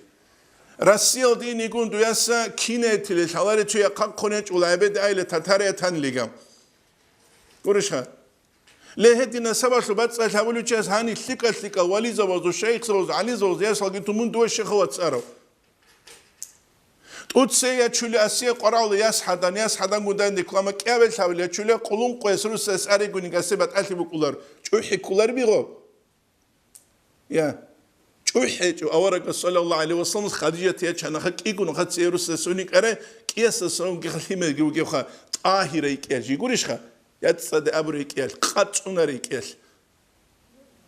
Рассыл дини гунду яса кинетили шалари чуя какконеч улайбед айле татаре танлигам. Гуриша. Лехедина сабашу батса шабулучас хани лика вализа вазу шейх саваз ализа ваз ясал гиту мунду шейха ватсаро. Утсе я чули асия қораули ясхадан гундан диклама кявел шавли я чули қулун қойсрус асари гунига себат али букулар. Чухи кулар биго. Я. Чухи аварага саллаллаху алейхи ва саллям Хадижа тия чанаха кигуну хатсерус суни каре кияса сон гихлиме гугеха ахира икел жигуришха ятсаде абри икел қацунари икел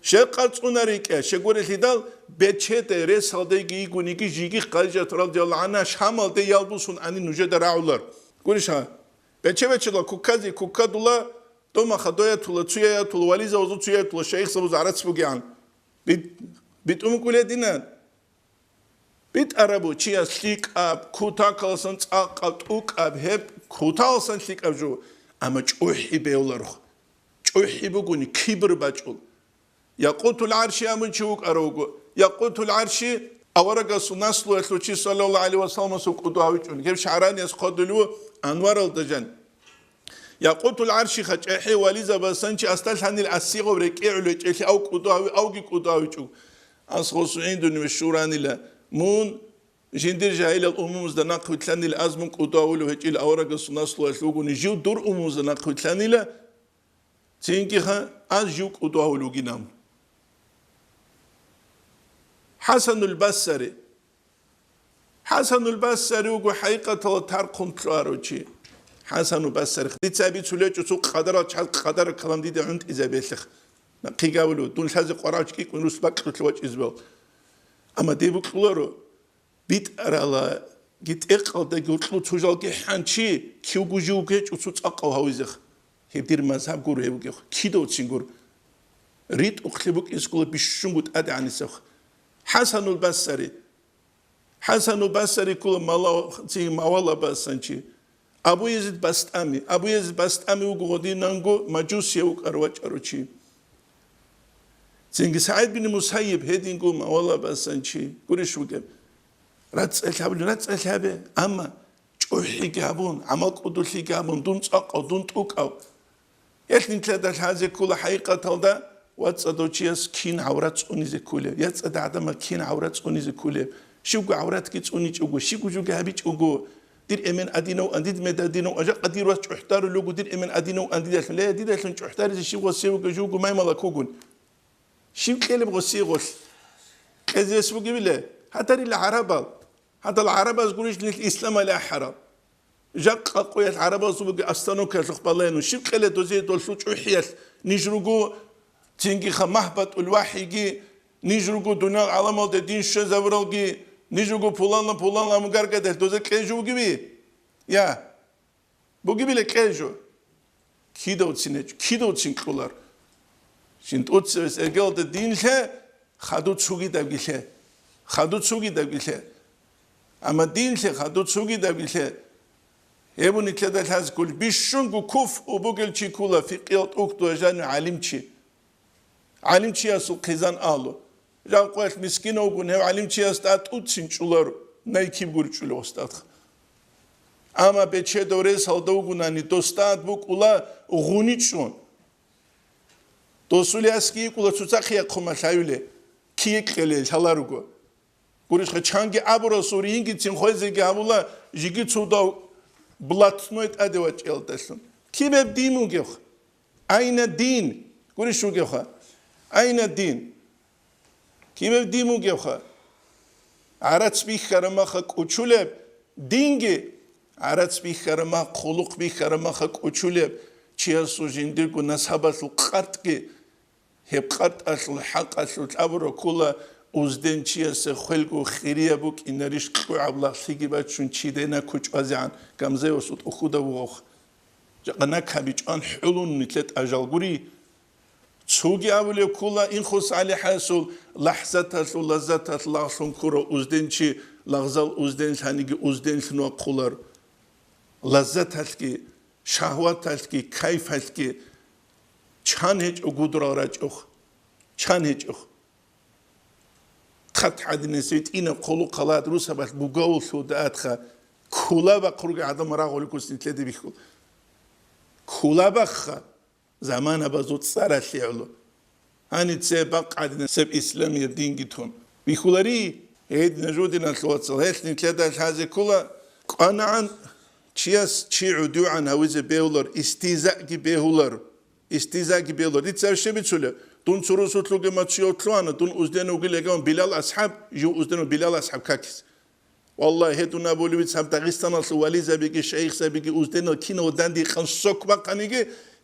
ше қацунари икел ше гурихидал бечете ресалде гигуни ги жиги Хадижа радиаллаху анха шамалде ялбусун ани нужеда раулар гуришха бечевечла кукадула тома хадоя тула цуя тула вализа озу цуя тула шейх сабуз арацбугян Bit umkuledina. Bit arabu chia slik ab kuta kalsan tsaqat uk ab hep kuta alsan slik ab jo ama çuhi beularuh. Çuhi buguni kibir bachul. Yaqutul arshi amun çuk arogu. Yaqutul arshi awaraga sunaslu esluchi sallallahu aleyhi ve sellem sukudu avichun. Geb şarani es qadulu anwar aldajan. Yaqutul arshi khachi waliza basanchi astal hanil asigo reki'u lechi au kudu au gi kudu avichun. Asğosu induni ve şuranile mun jindir jahil umumuzda naqvitlanil azmun qudawulu hecil awraga sunaslu eslugun jiu dur umumuzda naqvitlanile çünkü az jiu qudawulu ginam Hasanul Basri ugu haqiqatan tarquntrarochi Hasanul Basri ditsabi tulechu su qadar kalam dide unt izabelih Qigavulu dun shazi qoravchki kunus bakqutloch izbel ama debukloro bit arala git eqalda gutlu tujalki hanchi kiugujuge çutsu tsaqav havizig hebdir mazhab guru evge kido tsingur rit uqlibuk iskulu bishungut adanisakh Hasanul Basri kul mawala basanchi Abu Yazid Bastami ugodinango majusi uqarwacharuchi Çünkü Said bin Musayyib hedingu mawala basanchi gurishugem rats elhabe ama çuhi gabun amal qudulli gabun dun tsaqav dun tuqav yetlintlada haze kula haqiqatalda watsadochias kin awrat tsunize kule yatsada adama kin awrat tsunize kule shugu awrat ki tsuni chugu shigu juga habi chugu dir emen adino andid medadino aja qadir was chuhtar lugu dir emen adino andid le didalun chuhtar ze shigu sewu jugu maymala kugun Şivkeli bosiğol. Ezes bu gibi le. Hatta العرب هذا العرب أقولش للإسلام لا حرام. جاك قوي العرب أصوب أستانو كالخبالين وشيبكلي دوزي دولسوج وحيل نجرجو تيجي خمحبط الواحيجي نجرجو دنيا علامة الدين شزورالجي نجرجو بولان مقارقة دوزي كيجو gibi. Ya. Bu gibi le kejo. Kido çinklular. Şimdi o ses egelde dinle xadut sugi devgile. Ama dinle xadut sugi devgile. Ebun ikledel haz kul bişungu kuf ubugel çikula fiqiyat uktu jan alimçi. Alimçi yasul qizan alu. Jan qoyat miskin ogun hev alimçi yastat utsin çular naykib gurçulu ostad. Ama beçe dore saldogunani dostat bu kula guniçun. Dosuliaski kula tsutsakhia khomalayule kiyekele halarugo gurish changi abro suringi tsin khoze gabula jigi tsuda blatnoit adewach eltasun kibeb dimu geh ayna din gurish geh ayna din kibeb dimu geh arats bi kharama khuchule dingi arats bi kharama khuluq bi kharama khuchule chiasu jindir ku nasabatul qartki hep qart asul haq asul abro kula uzden chiase khelgu khiriya buk inarish ku abla sigibat shun chidena kuch azan gamze osut ukhuda vokh جانا كابيج أن حلون نتلت أجل قري تسوقي أولي كولا إن خص على حاسول لحظة لذة الله سنكرو أزدنشي لغزال أزدن ثاني أزدن ثنو قولر لذة هالكي شهوات هالكي كيف هالكي چان هیچ اقدر راج أخ چان هیچ أخ خط حد نسيت إنا قلو قلاد روسا بس بقول سودات خا كولا بقرق عدم راغولي كوسني تلدي بيخو كولا بخا زمان بزود صار شيء هاني تسبق عدنا سب إسلام يدين جتون بيخولري هيد نجودنا الواتساب هيش نتلدا هذا كله أنا عن چیاس چی عدو عن هویز بیولر استیزاء کی بیولر استیزاء کی بیولر دیت سرشه بیچوله دون سروسوت لوگ ماتشیو تلوانه دون ازدنو گیلگان بلال اصحاب جو ازدنو بلال اصحاب کاکس والله هدونا بولویت سب داغستان اصل ولی زبیگی شیخ زبیگی ازدنو کینو دندی خنسوک بقانیگی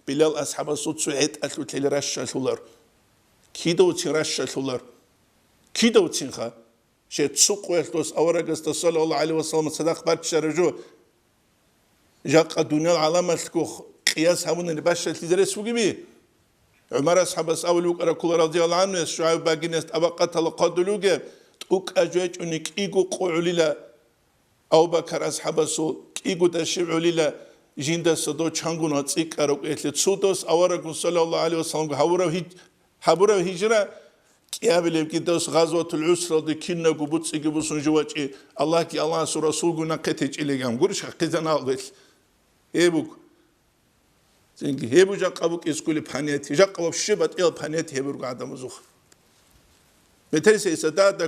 بلال اصحاب صوت سوعت اصل تلی رششولر کیدو چی رششولر کیدو چینخا شيء تسوق ويختوس أورجست صلى الله عليه وسلم صدق برشرجو جاق الدنيا العالم الكوخ قياس همون اللي باش تدرس فوقي بيه عمر أصحاب أول وقرا كل رضي الله عنه الشعب باقين أبقى تلقى لوجه تك أجوج إنك إيجو قعليلا أو بكر أصحاب السو إيجو تشيع عليلا جند صدو شانغون هتسيك أروك إتلت سودوس أورجون صلى الله عليه وسلم حبره هجرة كيابل كيدوس غزوة العسرة دي كنا قبوتس يجيبوسون جواج الله كي الله سورة سوقنا قتج إلى جام قرش قتنا الله هيبوك زينك هيبو جاك أبوك إسكولي بحنيتي جاك أبوك شبت إل بحنيتي هيبو قاعدة مزوخ بترسي سداد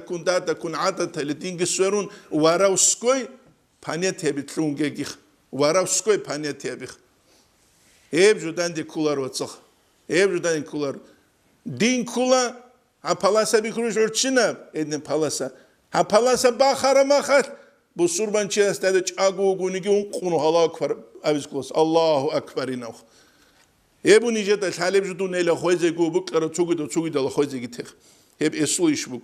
كون عادة لدين جسورون وراو سكوي بحنيتي هيبتلون جيخ وراو سكوي بحنيتي هيبخ هيب جدان دي كولار وتصخ هيب جدان دي كولار دين كولا ها پالاسا بکروش ارچینه ایدن پالاسا ها پالاسا باخره مخت bu surbançı استاده çagu günüge un qunu hala akbar aviz kos Allahu akbar inaq hebu nice de talep judu neyle xoyze go bu qara çugu da xoyze gitix hep esu iş bu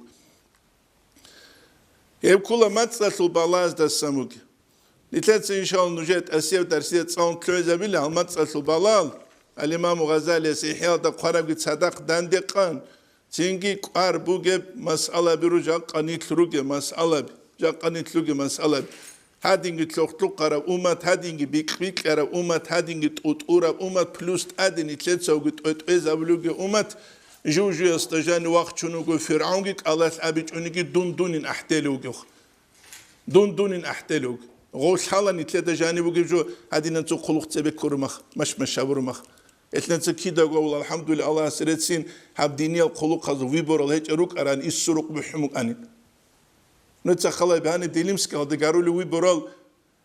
hep kula matsatul balaz da samuk nitlet inşallah nujet asiyev dersiye tsan kloze bil matsatul balal al imam Gazali sihiyada qarab git sadaq dandiqan çünkü qar bu gep masala bir uca qanitluge masala جاقنيتلوجي مسألة هادينجي تلوختلو قرا أمات هادينجي بيك قرا أمات هادينجي تطورا أمات بلوس أديني تلتسوجي تأتوز أبلوجي أمات جوجي استجاني وقت شنوجي فرعونجي الله أبيج أنيجي دون أحتلوجي دون أحتلوج غوش حالا نتلتا جانبوجي جو هادينا نتو خلوق تبكر مخ مش شابر مخ إتلنت كيدا قول الحمد لله الله سرتسين هبديني الخلوق هذا ويبر الهج أروك أران إسروق بحمق أني نتخلى بهاني ديلمسك هذا قارولي ويبرال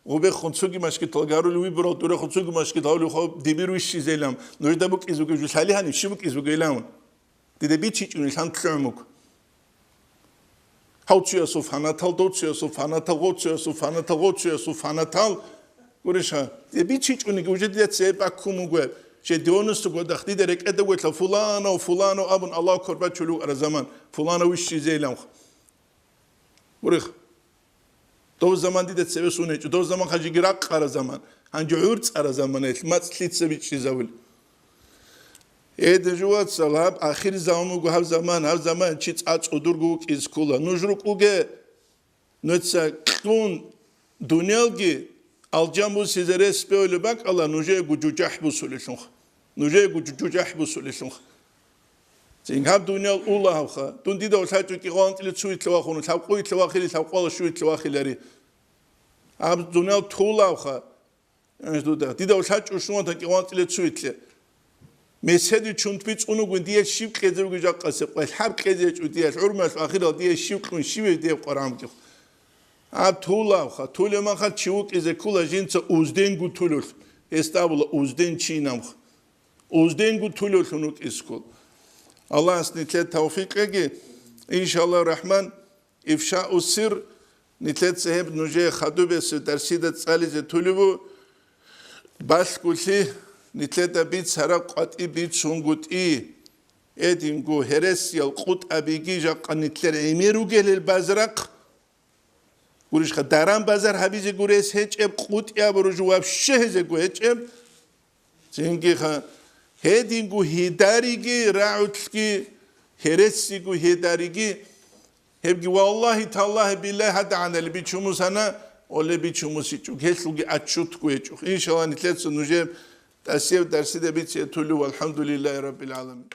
وبيخون سوقي مشكلة قارولي ويبرال دوري خون سوقي مشكلة هاولي خو دبيرو إيش زيلام نريد أبوك إزوجي جو سالي هاني شبك إزوجي لام تدي بيتشي ونشان تلعمك هاوتشي سوفانا تال دوتشي سوفانا تال غوتشي سوفانا تال غوتشي سوفانا تال ورشها تدي بيتشي ونيجي وجد يتسيب أكوم وقول شيء ديونس تقول دخدي درك أدوات لفلان وفلان وأبن الله كربات شلو على زمان فلان وإيش زيلام ورخ دو زمان ديت سبب سوني دو زمان خجي جراق على زمان هنجي عورت على زمان ما تسليت سبيت شيء زول دجوات سلاب آخر زمان وجو هذا زمان شيء أتش أدرجوك إسكولا نجرك وجه نتسا كون دنيالجي الجامو سيزرس بيقول بق الله نجى جوجح بسولشون نجى جوجح بسولشون زين هاب دنيا الله خا دون دي دول ساعتو كي غانت لي تسوي تلواخون تلقوي تلواخيلي تلقوا شوي تلواخيلري هاب دنيا تولا خا دي دول ساعتو شنو تا كي غانت لي تسوي تل مسدي چونت بيت اونو گون دي شيب قزو گجا قسب قال حب قزي چو دي حرمت اخيرا دي شيب كون شيب دي قرام كي هاب تولا خا تولا ما خا چوك از كولا جنس اوزدن گو تولول استابل اوزدن چينام اوزدن گو تولول شنوك اسكول الله نتلت توفيقك إن شاء الله الرحمن إفشاء السر نتلت سهب نجي خدو بس درسيدة تساليزة تولبو باش كلشي نتلت بيت سرق قطعي بيت شنقط إدينغو هرسي القط أبيجي جاقا نتلت عميرو جهل البازرق قولش خداران بازار حبيزي قريس هيج اب قط يابرو جواب شهزي قو هيج اب Çünkü hedingu hidarigi ra'utski heressigu hidarigi hebgi vallahi tallahi billahi hada anel biçumu sana ole biçumu siçuk heslugi açut kuyeçuk. İnşallah nitletsin nujem dersi de bitse tulu velhamdülillahi rabbil alamin.